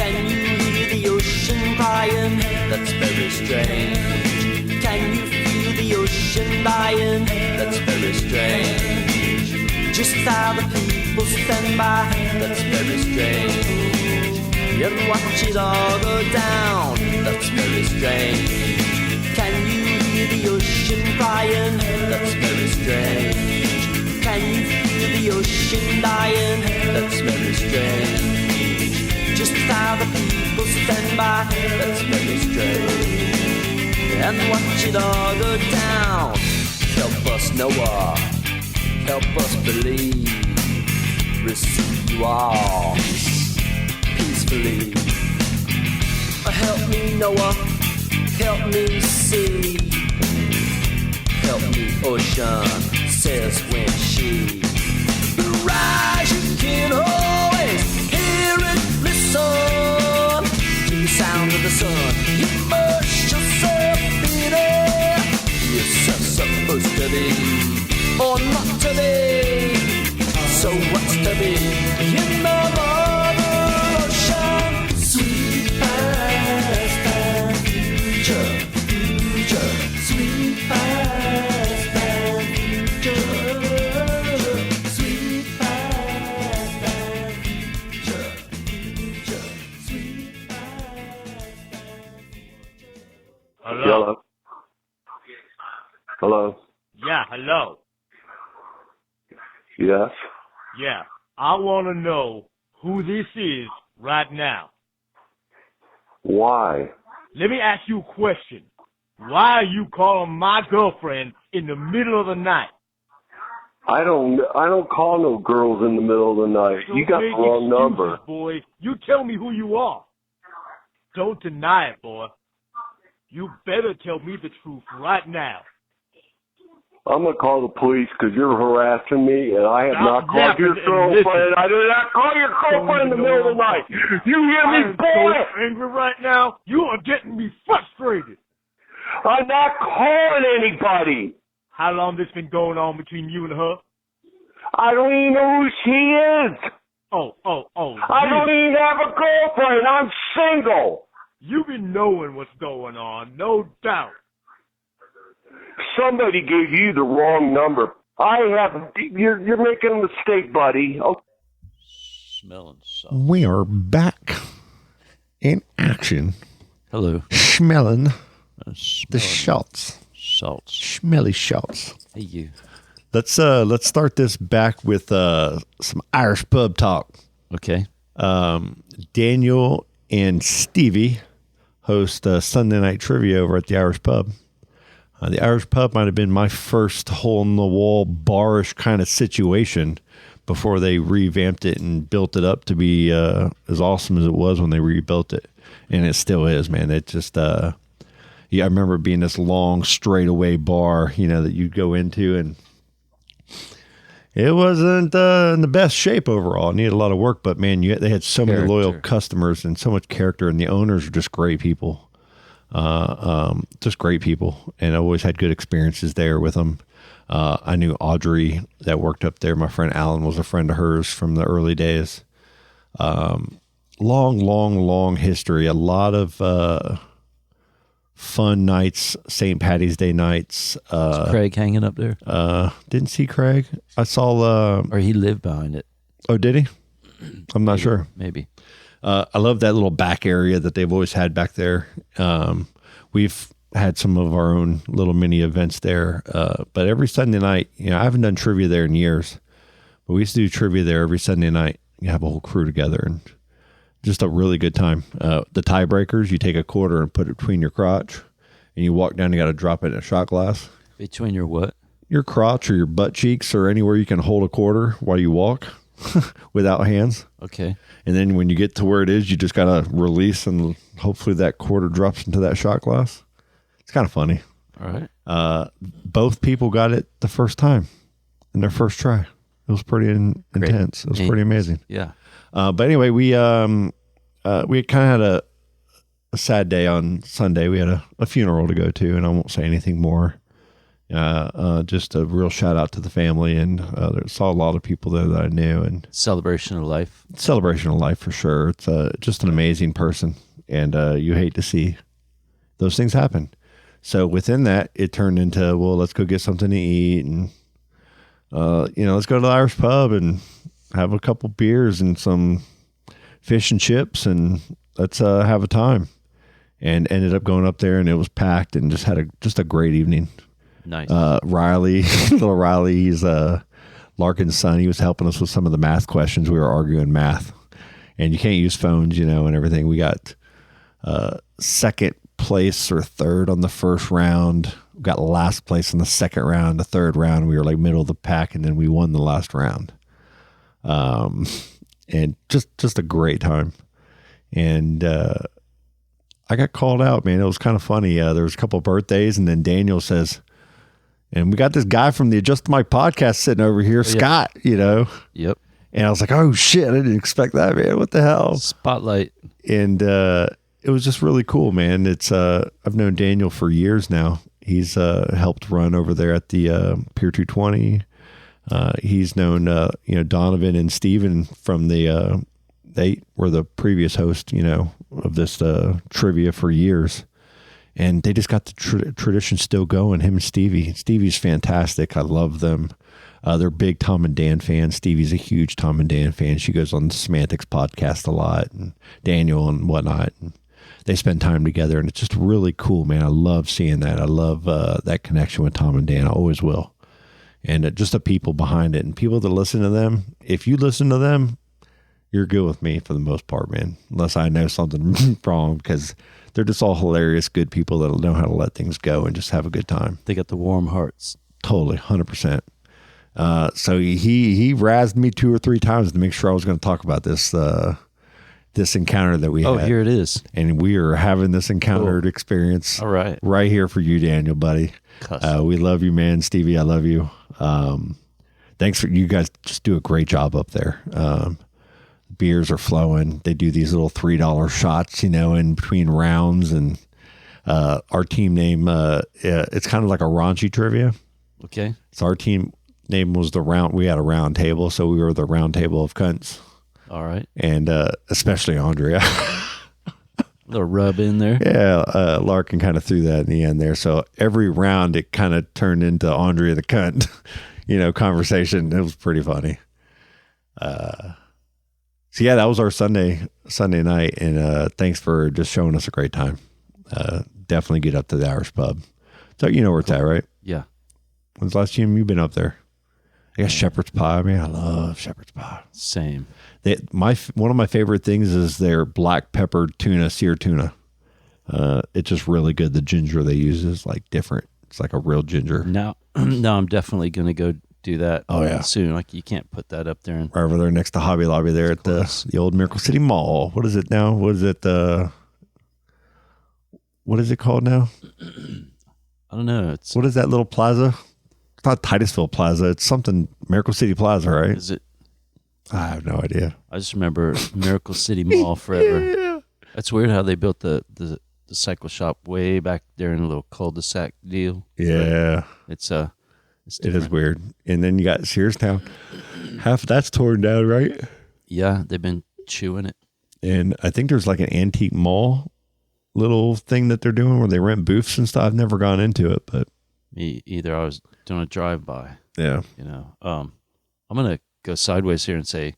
Can you hear the ocean crying? That's very strange. Can you feel the ocean dying? That's very strange. Just how the people stand by. That's very strange. And watch it all go down. That's very strange. Can you hear the ocean crying? That's very strange. Can you feel the ocean dying? That's very strange. Just how the people stand by. That's very strange. And watch it all go down. Help us, Noah. Help us believe. Receive you all peacefully. Help me, Noah. Help me see. Help me, ocean. Says when she rise, you can always hear it. Listen to the sound of the sun. Immerse yourself in it. You're supposed to be, or not to be. So what's to be in the mother ocean? Sweet past future, future, sweet past. Hello. Hello. Yeah, hello. Yes. Yeah, I want to know who this is right now. Why? Let me ask you a question. Why are you calling my girlfriend in the middle of the night? I don't call no girls in the middle of the night. Don't You got the make wrong excuses, number. boy. You tell me who you are. Don't deny it, boy. You better tell me the truth right now. I'm going to call the police because you're harassing me, and I have not called your girlfriend. I did not call your girlfriend in the middle of the night. You hear me, boy? I'm so angry right now. You are getting me frustrated. I'm not calling anybody. How long this been going on between you and her? I don't even know who she is. Oh. I don't even have a girlfriend. I'm single. You've been knowing what's going on, no doubt. Somebody gave you the wrong number. You're making a mistake, buddy. Okay. Smelling salt. We are back in action. Hello. Smelling the shots. Salts. Smelly shots. Hey, you. Let's start this back with some Irish pub talk. Okay. Daniel and Stevie host Sunday night trivia over at the Irish pub. The Irish pub might have been my first hole-in-the-wall barish kind of situation before they revamped it and built it up to be as awesome as it was when they rebuilt it. And it still is, man. It just, I remember being this long, straightaway bar, that you'd go into, and it wasn't in the best shape overall. It needed a lot of work, but, man, they had so many loyal customers and so much character, and the owners were just great people. Just great people, and I always had good experiences there with them. I knew Audrey that worked up there. My friend Alan was a friend of hers from the early days. Long history. A lot of fun nights, St. Patty's Day nights. Is Craig hanging up there? Didn't see Craig. I saw... or he lived behind it. Oh, did he? I'm not sure. Maybe. I love that little back area that they've always had back there. We've had some of our own little mini events there. But every Sunday night, I haven't done trivia there in years, but we used to do trivia there every Sunday night. You have a whole crew together and just a really good time. The tiebreakers, you take a quarter and put it between your crotch, and you walk down, you got to drop it in a shot glass. Between your what? Your crotch or your butt cheeks or anywhere you can hold a quarter while you walk without hands. Okay. And then when you get to where it is, you just got to release, and hopefully that quarter drops into that shot glass. It's kind of funny. All right. Both people got it the first time in their first try. It was pretty intense. It was pretty amazing. Yeah. But anyway, we kind of had a sad day on Sunday. We had a funeral to go to, and I won't say anything more. Just a real shout out to the family, and saw a lot of people there that I knew, and Celebration of life for sure. It's just an amazing person, and you hate to see those things happen. So within that, it turned into, well, let's go get something to eat, and let's go to the Irish pub and have a couple beers and some fish and chips, and let's have a time. And ended up going up there, and it was packed, and just had a great evening. Nice. Riley, little Riley, he's Larkin's son. He was helping us with some of the math questions. We were arguing math, and you can't use phones, and everything. We got second place or third on the first round. We got last place in the second round. The third round, we were like middle of the pack, and then we won the last round. And just a great time. And I got called out, man. It was kind of funny. There was a couple of birthdays, and then Daniel says, and we got this guy from the Adjust My podcast sitting over here, Scott, Yep. And I was like, oh shit, I didn't expect that, man. What the hell? Spotlight. And it was just really cool, man. It's I've known Daniel for years now. He's helped run over there at the Pier 220. He's known Donovan and Steven from they were the previous host, of this trivia for years. And they just got the tradition still going, him and Stevie. Stevie's fantastic. I love them. They're big Tom and Dan fans. Stevie's a huge Tom and Dan fan. She goes on the Semantics podcast a lot, and Daniel and whatnot. And they spend time together, and it's just really cool, man. I love seeing that. I love that connection with Tom and Dan. I always will. And just the people behind it and people that listen to them. If you listen to them, you're good with me for the most part, man. Unless I know something wrong, because they're just all hilarious, good people that know how to let things go and just have a good time. They got the warm hearts. Totally, 100%. So he razzed me 2 or 3 times to make sure I was going to talk about this. this encounter that we had. Oh, here it is. And we are having this encountered experience. All right. Right here for you, Daniel, buddy. We love you, man. Stevie, I love you. Thanks for you guys. Just do a great job up there. Beers are flowing. They do these little $3 shots, in between rounds. And our team name, it's kind of like a raunchy trivia. Okay. So our team name was we had a round table, so we were the round table of cunts. All right. And especially Andrea. A little rub in there. Yeah, Larkin kind of threw that in the end there. So every round, it kind of turned into Andrea the cunt, conversation. It was pretty funny. So yeah, that was our Sunday night, and thanks for just showing us a great time. Definitely get up to the Irish pub. So you know where it's at, right? Yeah. When's the last time you've been up there? I guess Shepherd's Pie. Man, I love Shepherd's Pie. Same. One of my favorite things is their black pepper tuna, seared tuna. It's just really good. The ginger they use is like different. It's like a real ginger. Now I'm definitely going to go do that. Oh yeah, soon. Like you can't put that up there. Right over there next to Hobby Lobby there at the old Miracle City Mall. What is it now? What is it? What is it called now? I don't know. What is that little plaza? It's not Titusville Plaza. It's something Miracle City Plaza, right? Is it? I have no idea. I just remember Miracle City Mall forever. Yeah. That's weird how they built the cycle shop way back there in a little cul-de-sac deal. Yeah. It is weird. And then you got Searstown. Half of that's torn down, right? Yeah, they've been chewing it. And I think there's like an antique mall little thing that they're doing where they rent booths and stuff. I've never gone into it, but me either. I was doing a drive-by. Yeah. I'm going to go sideways here and say,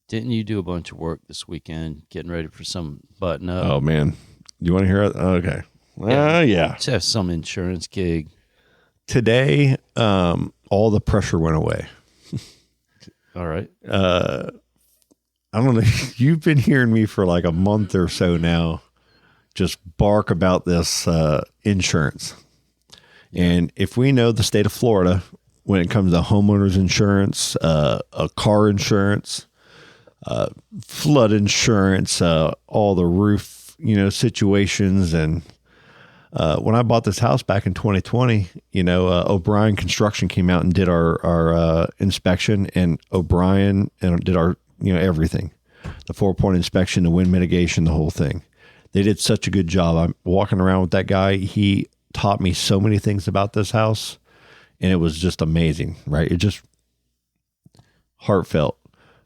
didn't you do a bunch of work this weekend getting ready for some button up? Oh man. You want to hear it? Okay. Yeah. Just have some insurance gig. Today, all the pressure went away. All right. I don't know. You've been hearing me for like a month or so now just bark about this insurance. And if we know the state of Florida, when it comes to homeowners insurance, a car insurance, flood insurance, all the roof, situations. And when I bought this house back in 2020, O'Brien Construction came out and did our inspection, and O'Brien did our, everything, the 4-point inspection, the wind mitigation, the whole thing. They did such a good job. I'm walking around with that guy. He taught me so many things about this house, and it was just amazing, right? It just heartfelt.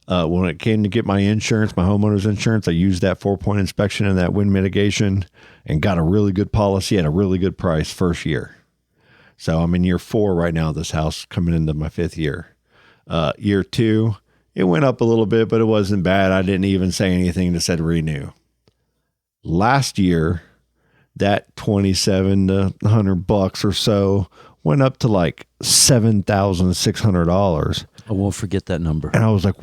When it came to get my insurance, my homeowner's insurance, I used that 4-point inspection and that wind mitigation and got a really good policy at a really good price first year. So I'm in year 4 right now of this house, coming into my 5th year. Year 2, it went up a little bit, but it wasn't bad. I didn't even say anything that said renew. Last year, that $27 to $100 or so went up to like $7,600. I won't forget that number. And I was like,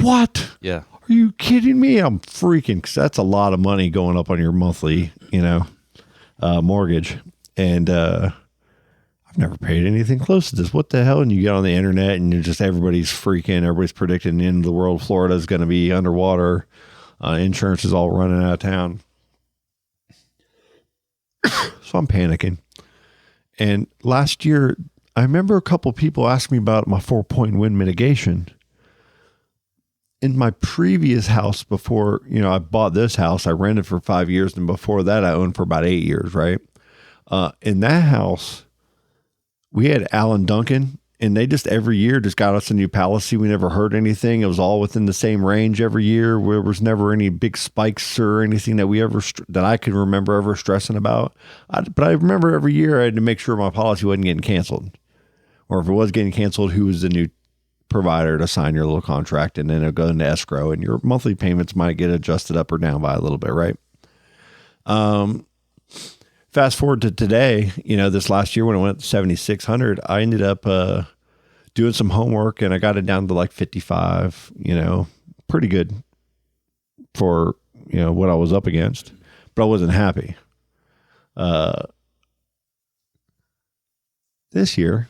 what? Yeah. Are you kidding me? I'm freaking, because that's a lot of money going up on your monthly, mortgage. And I've never paid anything close to this. What the hell? And you get on the internet and everybody's freaking, everybody's predicting the end of the world. Florida is going to be underwater. Insurance is all running out of town. So I'm panicking. And last year, I remember a couple people asked me about my 4-point wind mitigation. In my previous house before, I bought this house, I rented for 5 years. And before that, I owned for about 8 years, right? In that house, we had Alan Duncan, and they just every year just got us a new policy. We never heard anything. It was all within the same range every year. There was never any big spikes or anything that that I could remember ever stressing about. But I remember every year I had to make sure my policy wasn't getting canceled. Or if it was getting canceled, who was the new provider to sign your little contract, and then it'll go into escrow, and your monthly payments might get adjusted up or down by a little bit, right? Fast forward to today, this last year when it went to 7,600, I ended up doing some homework, and I got it down to like 55, pretty good for, what I was up against, but I wasn't happy. This year,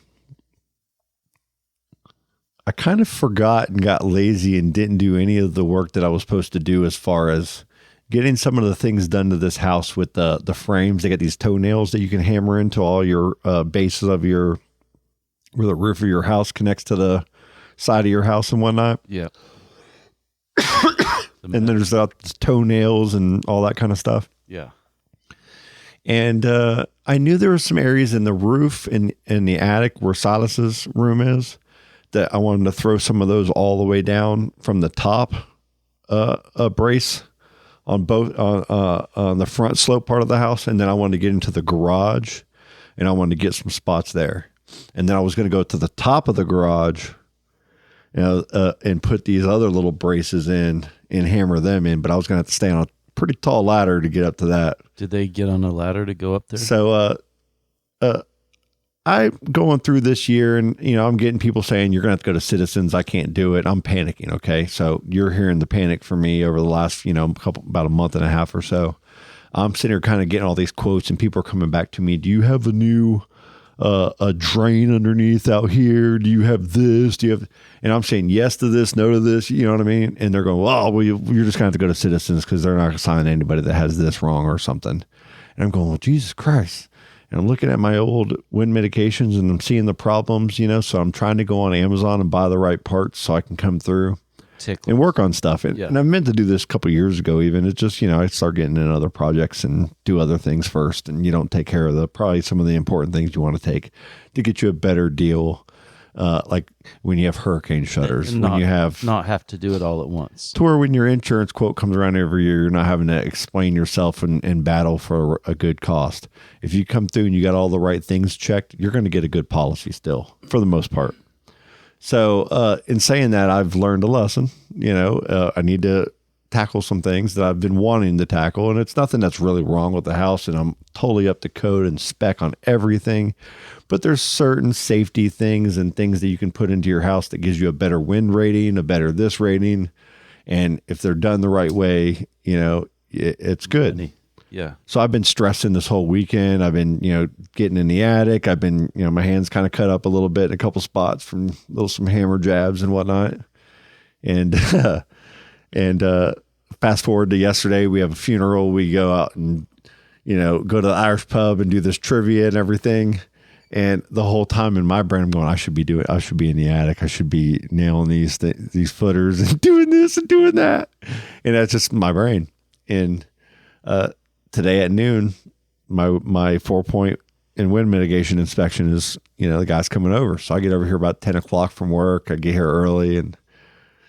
I kind of forgot and got lazy and didn't do any of the work that I was supposed to do as far as getting some of the things done to this house with the frames. They got these toenails that you can hammer into all your bases of where the roof of your house connects to the side of your house and whatnot. Yeah. And there's toenails and all that kind of stuff. Yeah. And I knew there were some areas in the roof in the attic where Sylas's room is that I wanted to throw some of those all the way down from the top brace on both on the front slope part of the house, and then I wanted to get into the garage, and I wanted to get some spots there, and then I was going to go to the top of the garage, and put these other little braces in and hammer them in, but I was going to have to stay on a pretty tall ladder to get up to that. Did they get on a ladder to go up there? So I'm going through this year, and I'm getting people saying you're going to have to go to Citizens. I can't do it. I'm panicking. Okay. So you're hearing the panic from me over the last, about a month and a half or so. I'm sitting here kind of getting all these quotes, and people are coming back to me. Do you have a new, a drain underneath out here? Do you have this? Do you have, and I'm saying yes to this, no to this, you know what I mean? And they're going, well, you're just going to have to go to Citizens because they're not going to sign anybody that has this wrong or something. And I'm going, well, Jesus Christ. And I'm looking at my old wind medications, and I'm seeing the problems, so I'm trying to go on Amazon and buy the right parts so I can come through and work on stuff. And I meant to do this a couple of years ago even. It's just, I start getting in other projects and do other things first, and you don't take care of probably some of the important things you want to take to get you a better deal. Like when you have hurricane shutters, and when you not have to do it all at once. To where when your insurance quote comes around every year, you're not having to explain yourself and battle for a good cost. If you come through and you got all the right things checked, you're going to get a good policy still for the most part. So in saying that, I've learned a lesson. I need to tackle some things that I've been wanting to tackle, and it's nothing that's really wrong with the house, and I'm totally up to code and spec on everything. But there's certain safety things and things that you can put into your house that gives you a better wind rating, a better this rating. And if they're done the right way, it's good. Yeah. So I've been stressing this whole weekend. I've been, getting in the attic. I've been, my hands kind of cut up a little bit in a couple spots from some hammer jabs and whatnot. And, fast forward to yesterday, we have a funeral. We go out and, go to the Irish pub and do this trivia and everything. And the whole time in my brain, I'm going, I should be in the attic. I should be nailing these footers and doing this and doing that. And that's just my brain. And today at noon, my 4-point and wind mitigation inspection is, the guy's coming over. So I get over here about 10 o'clock from work. I get here early and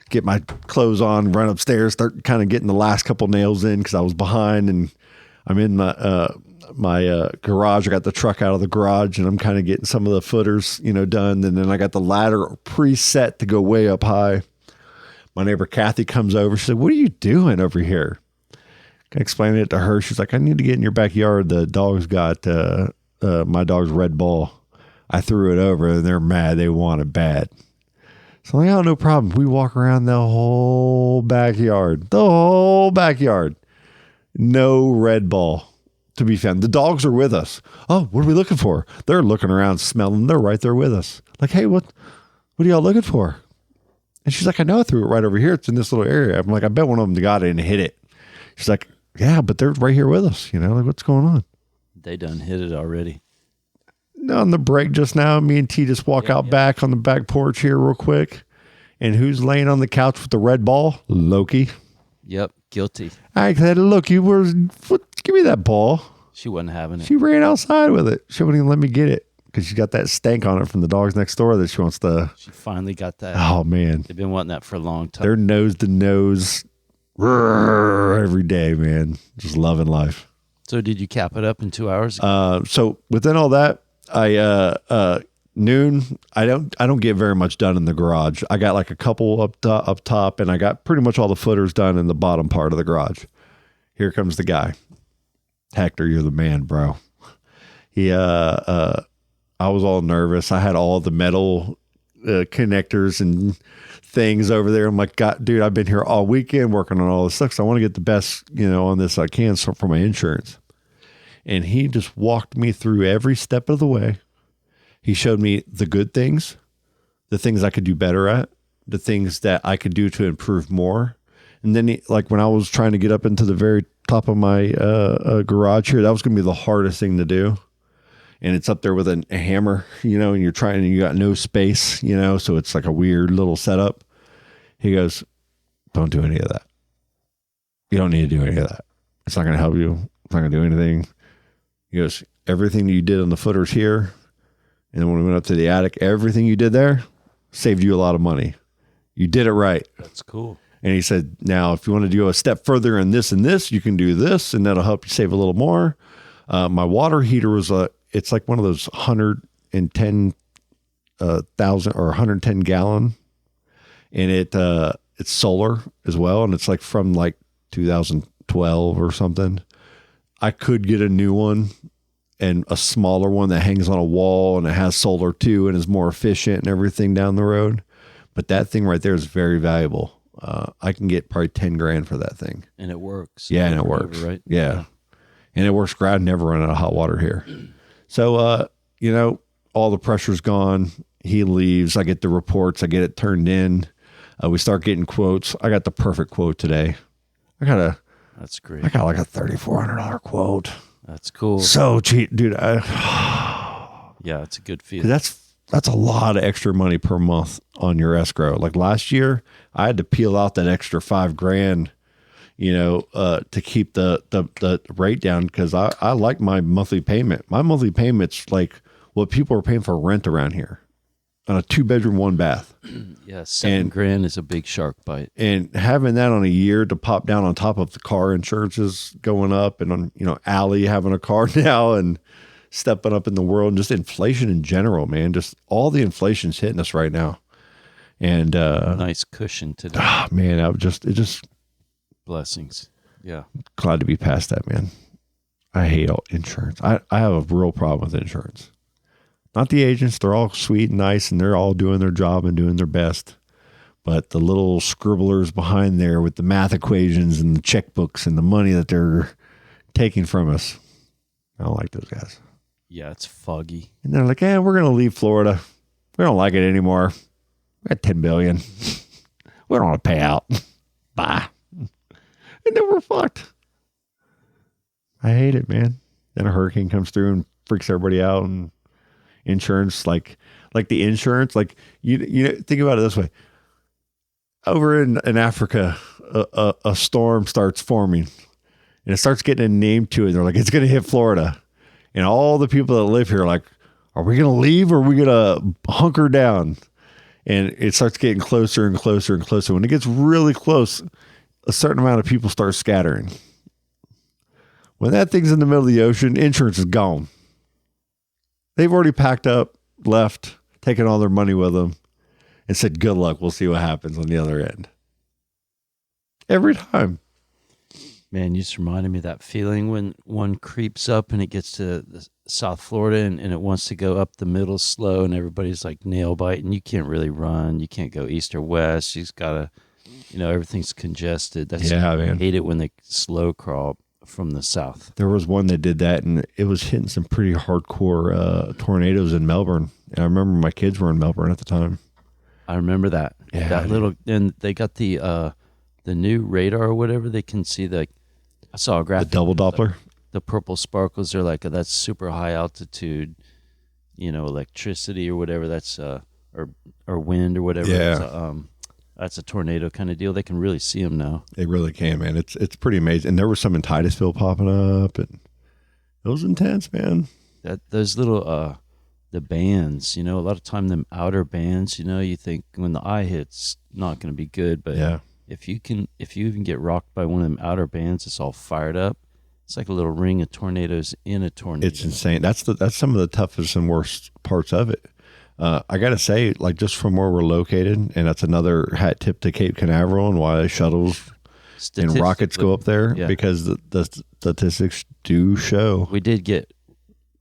get my clothes on, run upstairs, start kind of getting the last couple nails in because I was behind, and I'm in my garage. I got the truck out of the garage, and I'm kind of getting some of the footers, done. And then I got the ladder preset to go way up high. My neighbor Kathy comes over. She said, "What are you doing over here?" I explained it to her. She's like, "I need to get in your backyard. The dog's got my dog's red ball. I threw it over, and they're mad. They want it bad." So I'm like, "Oh, no problem." We walk around the whole backyard. No red ball to be found. The dogs are with us. "Oh, what are we looking for?" They're looking around, smelling. They're right there with us. Like, "Hey, what are y'all looking for?" And she's like, "I know I threw it right over here. It's in this little area." I'm like, "I bet one of them got it and hit it." She's like, "Yeah, but they're right here with us. Like, what's going on?" They done hit it already. On the break just now, me and T just walk back on the back porch here real quick. And who's laying on the couch with the red ball? Loki. Yep, guilty. I said, "Loki, give me that ball." She wasn't having it. She ran outside with it. She wouldn't even let me get it because she got that stank on it from the dogs next door that she wants to. She finally got that. Oh, man. They've been wanting that for a long time. They're nose to nose every day, man. Just loving life. So did you cap it up in 2 hours? So within all that, noon, I don't get very much done in the garage. I got like a couple up top, and I got pretty much all the footers done in the bottom part of the garage. Here comes the guy. "Hector, you're the man, bro." I was all nervous. I had all the metal connectors and things over there. I'm like, "God, dude, I've been here all weekend working on all this stuff. So I want to get the best, on this I can for my insurance." And he just walked me through every step of the way. He showed me the good things, the things I could do better at, the things that I could do to improve more. And then like when I was trying to get up into the very top of my garage here, that was going to be the hardest thing to do. And it's up there with a hammer, and you're trying, and you got no space, so it's like a weird little setup. He goes, don't do any of that. You don't need to do any of that. It's not going to help you. It's not going to do anything. He goes, everything you did on the footers here, and then when we went up to the attic, everything you did there saved you a lot of money. You did it right. That's cool. And he said, now, if you want to go a step further in this and this, you can do this, and that'll help you save a little more. My water heater was it's like one of those 110,000 or 110 gallon, and it's solar as well, and it's like from like 2012 or something. I could get a new one and a smaller one that hangs on a wall, and it has solar too, and is more efficient and everything down the road. But that thing right there is very valuable. I can get probably 10 grand for that thing. And it works. Yeah, and it works. Over, right? Yeah. And it works great. I never run out of hot water here. So, all the pressure's gone. He leaves. I get the reports. I get it turned in. We start getting quotes. I got the perfect quote today. That's great. I got like a $3,400 quote. That's cool. So cheap, dude. Yeah, it's a good feeling. That's a lot of extra money per month on your escrow. Like last year, I had to peel out that extra $5,000, to keep the rate down, because I like my monthly payment. My monthly payment's like what people are paying for rent around here on a 2-bedroom, 1-bath. Yeah, $7,000 is a big shark bite. And having that on a year to pop down on top of the car insurances going up, and on, Allie having a car now and stepping up in the world, and just inflation in general, man. Just all the inflation's hitting us right now. And nice cushion today. Man, it just blessings. Yeah. Glad to be past that, man. I hate all insurance. I have a real problem with insurance. Not the agents, they're all sweet and nice, and they're all doing their job and doing their best. But the little scribblers behind there with the math equations and the checkbooks and the money that they're taking from us, I don't like those guys. Yeah, it's foggy. And they're like, we're going to leave Florida. We don't like it anymore. We got $10 billion. We don't want to pay out. Bye. And then we're fucked. I hate it, man. Then a hurricane comes through and freaks everybody out, and insurance, like the insurance, like you think about it this way. Over in Africa, a storm starts forming, and it starts getting a name to it. They're like, it's going to hit Florida. And all the people that live here are like, are we going to leave, or are we going to hunker down? And it starts getting closer and closer and closer. When it gets really close, a certain amount of people start scattering. When that thing's in the middle of the ocean, insurance is gone. They've already packed up, left, taken all their money with them, and said, good luck. We'll see what happens on the other end. Every time. Man, you just reminded me of that feeling when one creeps up and it gets to South Florida and it wants to go up the middle slow, and everybody's like nail biting. You can't really run. You can't go east or west. You just got to, everything's congested. Man. I hate it when they slow crawl from the south. There was one that did that, and it was hitting some pretty hardcore tornadoes in Melbourne. And I remember my kids were in Melbourne at the time. I remember that. Yeah, that little, and they got the new radar or whatever. They can see I saw a graphic. The double Doppler? The purple sparkles are like, that's super high altitude, electricity or whatever. That's, or wind or whatever. Yeah. That's a tornado kind of deal. They can really see them now. They really can, man. It's pretty amazing. And there was some in Titusville popping up, and it was intense, man. Those little the bands, a lot of time them outer bands, you think when the eye hits, not going to be good, but yeah. If you even get rocked by one of them outer bands, it's all fired up. It's like a little ring of tornadoes in a tornado. It's insane. That's some of the toughest and worst parts of it. I got to say, like, just from where we're located, and that's another hat tip to Cape Canaveral and why shuttles and rockets go up there, because the statistics do show. We did get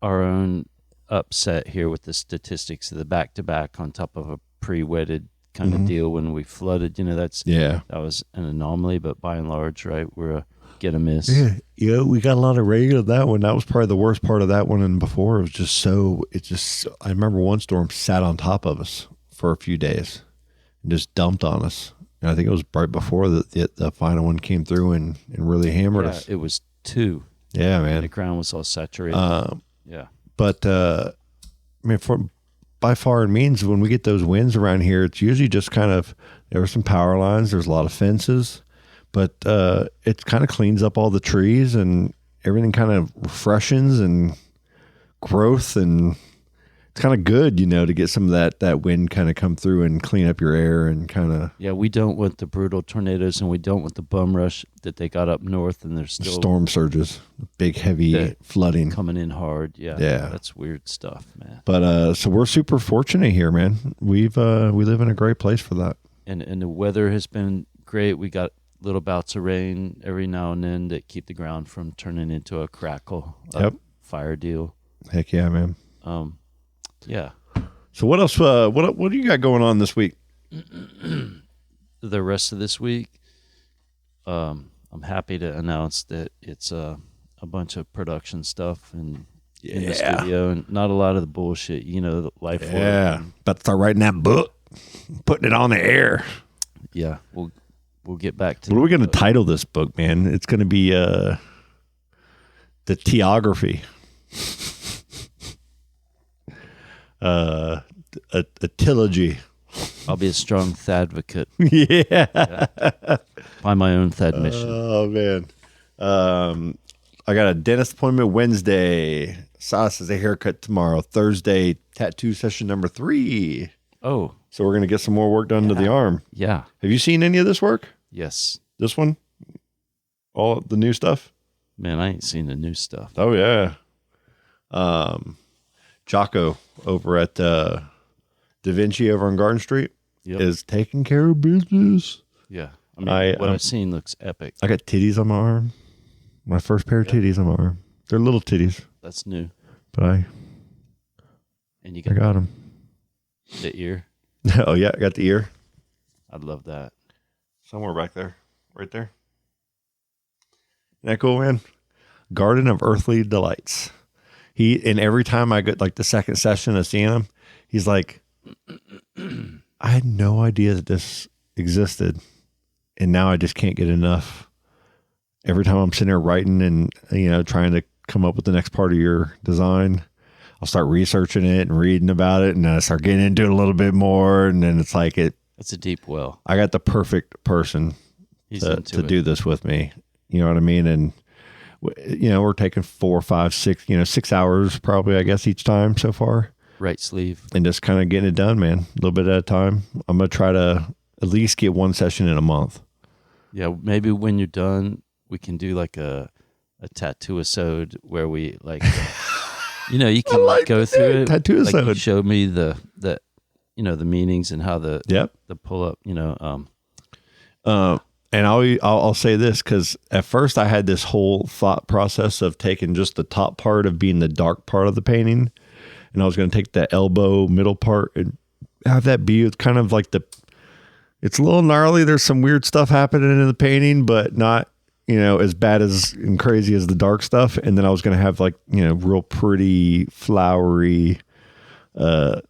our own upset here with the statistics of the back-to-back on top of a pre-wetted kind of deal when we flooded. That was an anomaly, but by and large, right, we're a get a miss. Yeah, we got a lot of rain on that one. That was probably the worst part of that one. And before, it was just I remember one storm sat on top of us for a few days and just dumped on us. And I think it was right before the final one came through and really hammered us. It was 2. Yeah, man. And the ground was all saturated. But I mean, by far and means, when we get those winds around here, it's usually just kind of, there are some power lines, there's a lot of fences, but it kind of cleans up all the trees and everything kind of freshens and growth, and it's kind of good, to get some of that wind kind of come through and clean up your air and kind of. Yeah, we don't want the brutal tornadoes, and we don't want the bum rush that they got up north, and there's still storm surges, big heavy flooding coming in hard. Yeah, that's weird stuff, man. But so we're super fortunate here, man. We live in a great place for that, and the weather has been great. We got little bouts of rain every now and then that keep the ground from turning into a crackle, fire deal. Heck yeah, man. Yeah. So what else? What do you got going on this week? The rest of this week, I'm happy to announce that it's a bunch of production stuff in the studio, and not a lot of the bullshit. The life. Yeah, about to start writing that book, putting it on the air. Yeah, we'll get back to. What are we going to title this book, man? It's going to be the Teography. A trilogy. I'll be a strong advocate. Yeah. By my own mission. Oh man. I got a dentist appointment Wednesday. Sylas has a haircut tomorrow. Thursday, tattoo session number 3. Oh. So we're gonna get some more work done to the arm. Yeah. Have you seen any of this work? Yes. This one? All the new stuff? Man, I ain't seen the new stuff. Oh yeah. Jocko over at Da Vinci over on Garden Street is taking care of business. Yeah. I mean, what I've seen looks epic. I got titties on my arm. My first pair of titties on my arm. They're little titties. That's new. But I got them. The ear? Oh, yeah. I got the ear. I'd love that. Somewhere back there. Right there. Isn't that cool, man? Garden of Earthly Delights. And every time I get like the second session of seeing him, he's like, I had no idea that this existed. And now I just can't get enough. Every time I'm sitting there writing and, trying to come up with the next part of your design, I'll start researching it and reading about it. And then I start getting into it a little bit more. And then it's like it's a deep well. I got the perfect person to do this with me. You know what I mean? And, we're taking 4, 5, 6, 6 hours probably, I guess, each time so far. Right sleeve. And just kind of getting it done, man. A little bit at a time. I'm going to try to at least get one session in a month. Yeah, maybe when you're done, we can do like a tattoo-isode where we like, you can go through it. Tattoo-isode. Like you showed me the meanings and how the pull-up, And I'll say this, because at first I had this whole thought process of taking just the top part of being the dark part of the painting, and I was going to take the elbow middle part and have that be kind of like it's a little gnarly. There's some weird stuff happening in the painting, but not, as bad as and crazy as the dark stuff. And then I was going to have like, real pretty flowery, or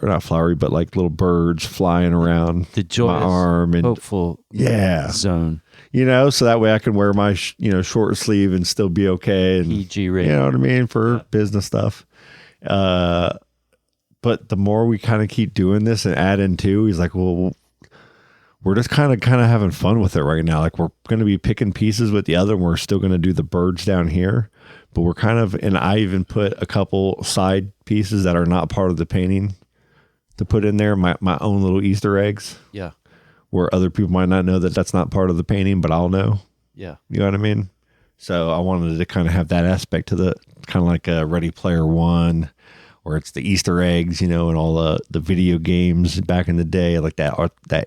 not flowery, but like little birds flying around the joyous, my arm and hopeful zone. So that way I can wear my short sleeve and still be okay. And PG rating. You know what I mean, for business stuff. But the more we kind of keep doing this and add in too, he's like, well, we're just kind of having fun with it right now. Like we're going to be picking pieces with the other, and we're still going to do the birds down here. But we're and I even put a couple side pieces that are not part of the painting to put in there, my own little Easter eggs. Yeah. Where other people might not know that that's not part of the painting, but I'll know. Yeah. You know what I mean? So I wanted to kind of have that aspect to the kind of like a Ready Player One, where it's the Easter eggs, and all the video games back in the day, like that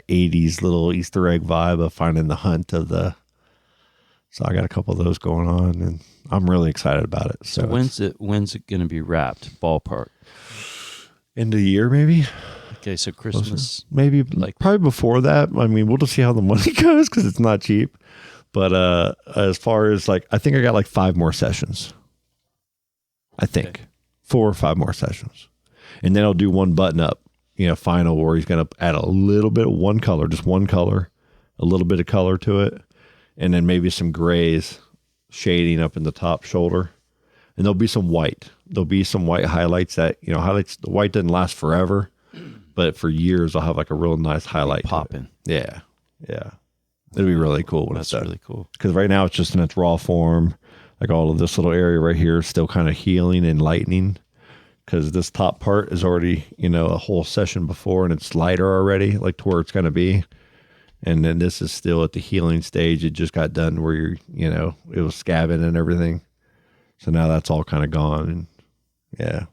80s little Easter egg vibe of finding the hunt of the. So I got a couple of those going on, and I'm really excited about it. So when's it going to be wrapped? Ballpark. End of the year, maybe. Okay, so Christmas, maybe probably before that. I mean, we'll just see how the money goes because it's not cheap. But as far as I think I got like 5 more sessions. I think 4 or 5 more sessions, and then I'll do one button up. final where he's going to add a little bit of one color, just one color, a little bit of color to it, and then maybe some grays shading up in the top shoulder. And there'll be some white. There'll be some white highlights that, highlights, the white doesn't last forever, but for years I'll have like a real nice highlight. Popping. Yeah. Yeah. It'll be really cool when it's done. That's really cool. Because right now it's just in its raw form. Like all of this little area right here is still kind of healing and lightening. Because this top part is already, a whole session before and it's lighter already, like to where it's going to be. And then this is still at the healing stage. It just got done where it was scabbing and everything. So now that's all kind of gone. And yeah,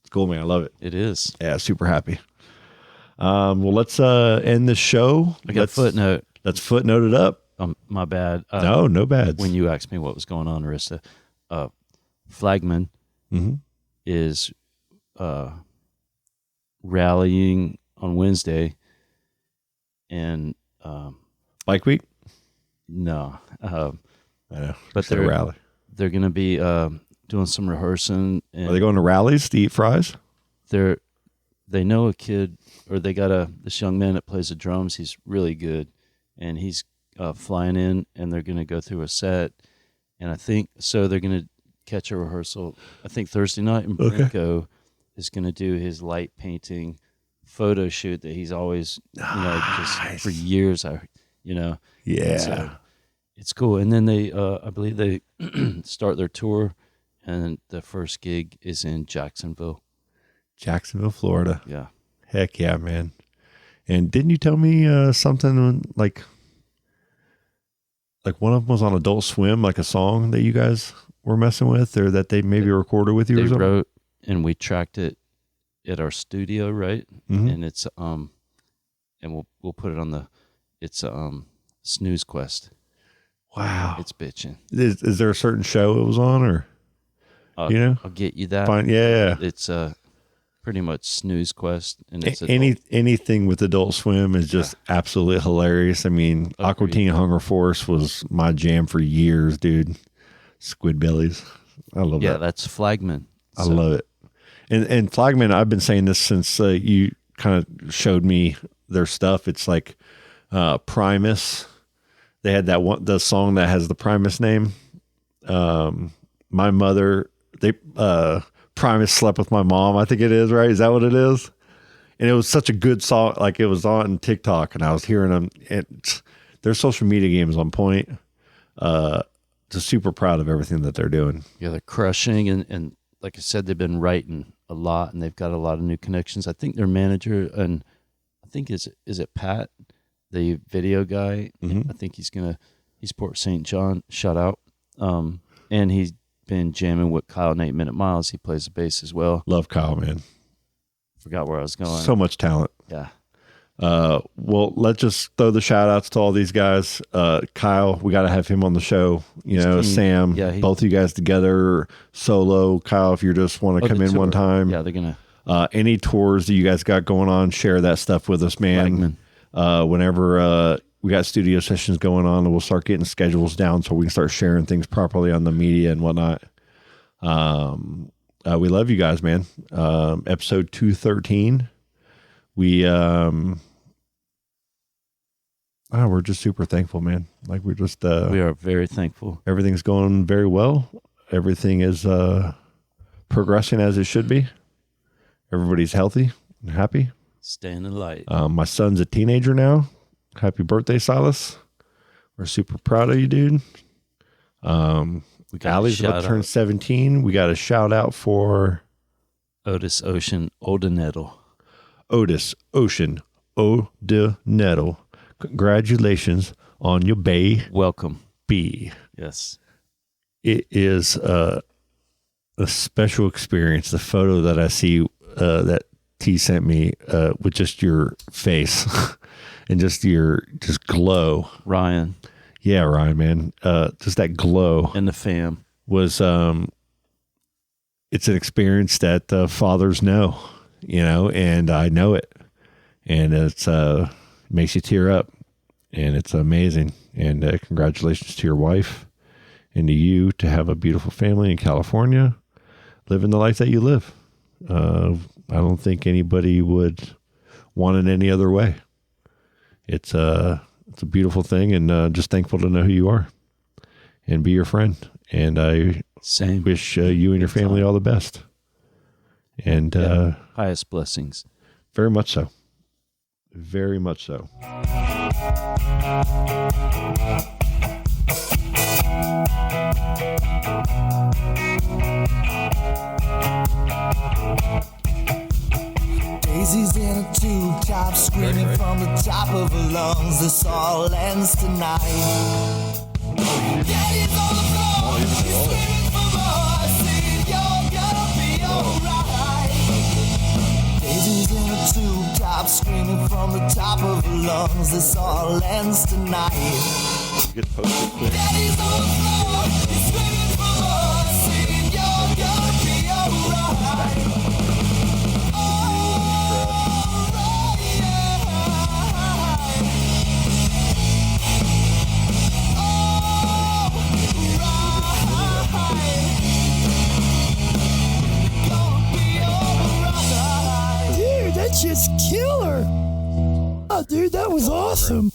it's cool, man. I love it. It is. Yeah, super happy. Well, let's end the show. I got a footnote. Let's footnote it up. My bad. No bads. When you asked me what was going on, Arista, Flagman is rallying on Wednesday, and Bike week? No, I know, but they're rally. They're going to be doing some rehearsing. And are they going to rallies to eat fries? They know a kid, or they got this young man that plays the drums. He's really good, and he's flying in, and they're going to go through a set. And I think so. They're going to catch a rehearsal. I think Thursday night, and Brinko is going to do his light painting photo shoot that he's always, just for years. Yeah. So it's cool. And then they, I believe they start their tour, and the first gig is in Jacksonville, Florida. Yeah. Heck yeah, man. And didn't you tell me something like one of them was on Adult Swim, like a song that you guys were messing with, or that they maybe recorded with you? They or something? wrote, and we tracked it at our studio, right? Mm-hmm. And it's and we'll put it on it's Snooze Quest. Wow, it's bitching. Is there a certain show it was on, or I'll get you that. Fine. Yeah. It's pretty much Snooze Quest, and it's anything with Adult Swim is just absolutely hilarious. I mean, Aqua Teen Hunger Force was my jam for years, dude. Squidbillies, I love that. Yeah, that's Flagman. I love it. And Flagman, I've been saying this since you kind of showed me their stuff. It's like Primus. They had the song that has the Primus name. My mother, Primus slept with my mom. I think it is, right? Is that what it is? And it was such a good song. Like it was on TikTok, and I was hearing them. Their social media game is on point. Just super proud of everything that they're doing. Yeah, they're crushing, and like I said, they've been writing a lot, and they've got a lot of new connections. I think their manager, and I think is it Pat, the video guy? Mm-hmm. I think he's Port St. John. Shout out. And he's been jamming with Kyle and 8 Minute Miles. He plays the bass as well. Love Kyle, man. Forgot where I was going. So much talent. Yeah. Well, let's just throw the shout outs to all these guys. Kyle, we got to have him on the show. Sam, both of you guys together, solo. Kyle, if you just want to come in one time. Yeah, they're going to. Any tours that you guys got going on, share that stuff with us, man. Whenever we got studio sessions going on, we'll start getting schedules down so we can start sharing things properly on the media and whatnot. We love you guys, man. Episode 213. We're just super thankful, man. Like we are very thankful. Everything's going very well. Everything is progressing as it should be. Everybody's healthy and happy. Staying in the light. My son's a teenager now. Happy birthday, Sylas. We're super proud of you, dude. Allie's about to turn 17. We got a shout out for Otis Ocean Odenettle. Otis Ocean Odenettle. Congratulations on your bay. Welcome. B. Yes. It is a special experience. The photo that I see that T sent me with just your face and just glow. Ryan. Yeah, Ryan, man. Just that glow. And the fam. Was it's an experience that fathers know, and I know it. And it's makes you tear up, and it's amazing. And congratulations to your wife and to you to have a beautiful family in California, living the life that you live. I don't think anybody would want in any other way. It's a beautiful thing, and just thankful to know who you are and be your friend. And I wish you and your family all the best. And highest blessings. Very much so. Very much so. Daisy's in a tube top, screaming from the top of her lungs. This all ends tonight. Daddy's on the floor, he's screaming for more. Saying you're gonna be alright. Daisy's in a tube top, screaming from the top of her lungs. This all ends tonight. Daddy's on the floor, he's screaming for more. Saying you're gonna be alright. Dude, that's just killer. Oh, dude, that was awesome.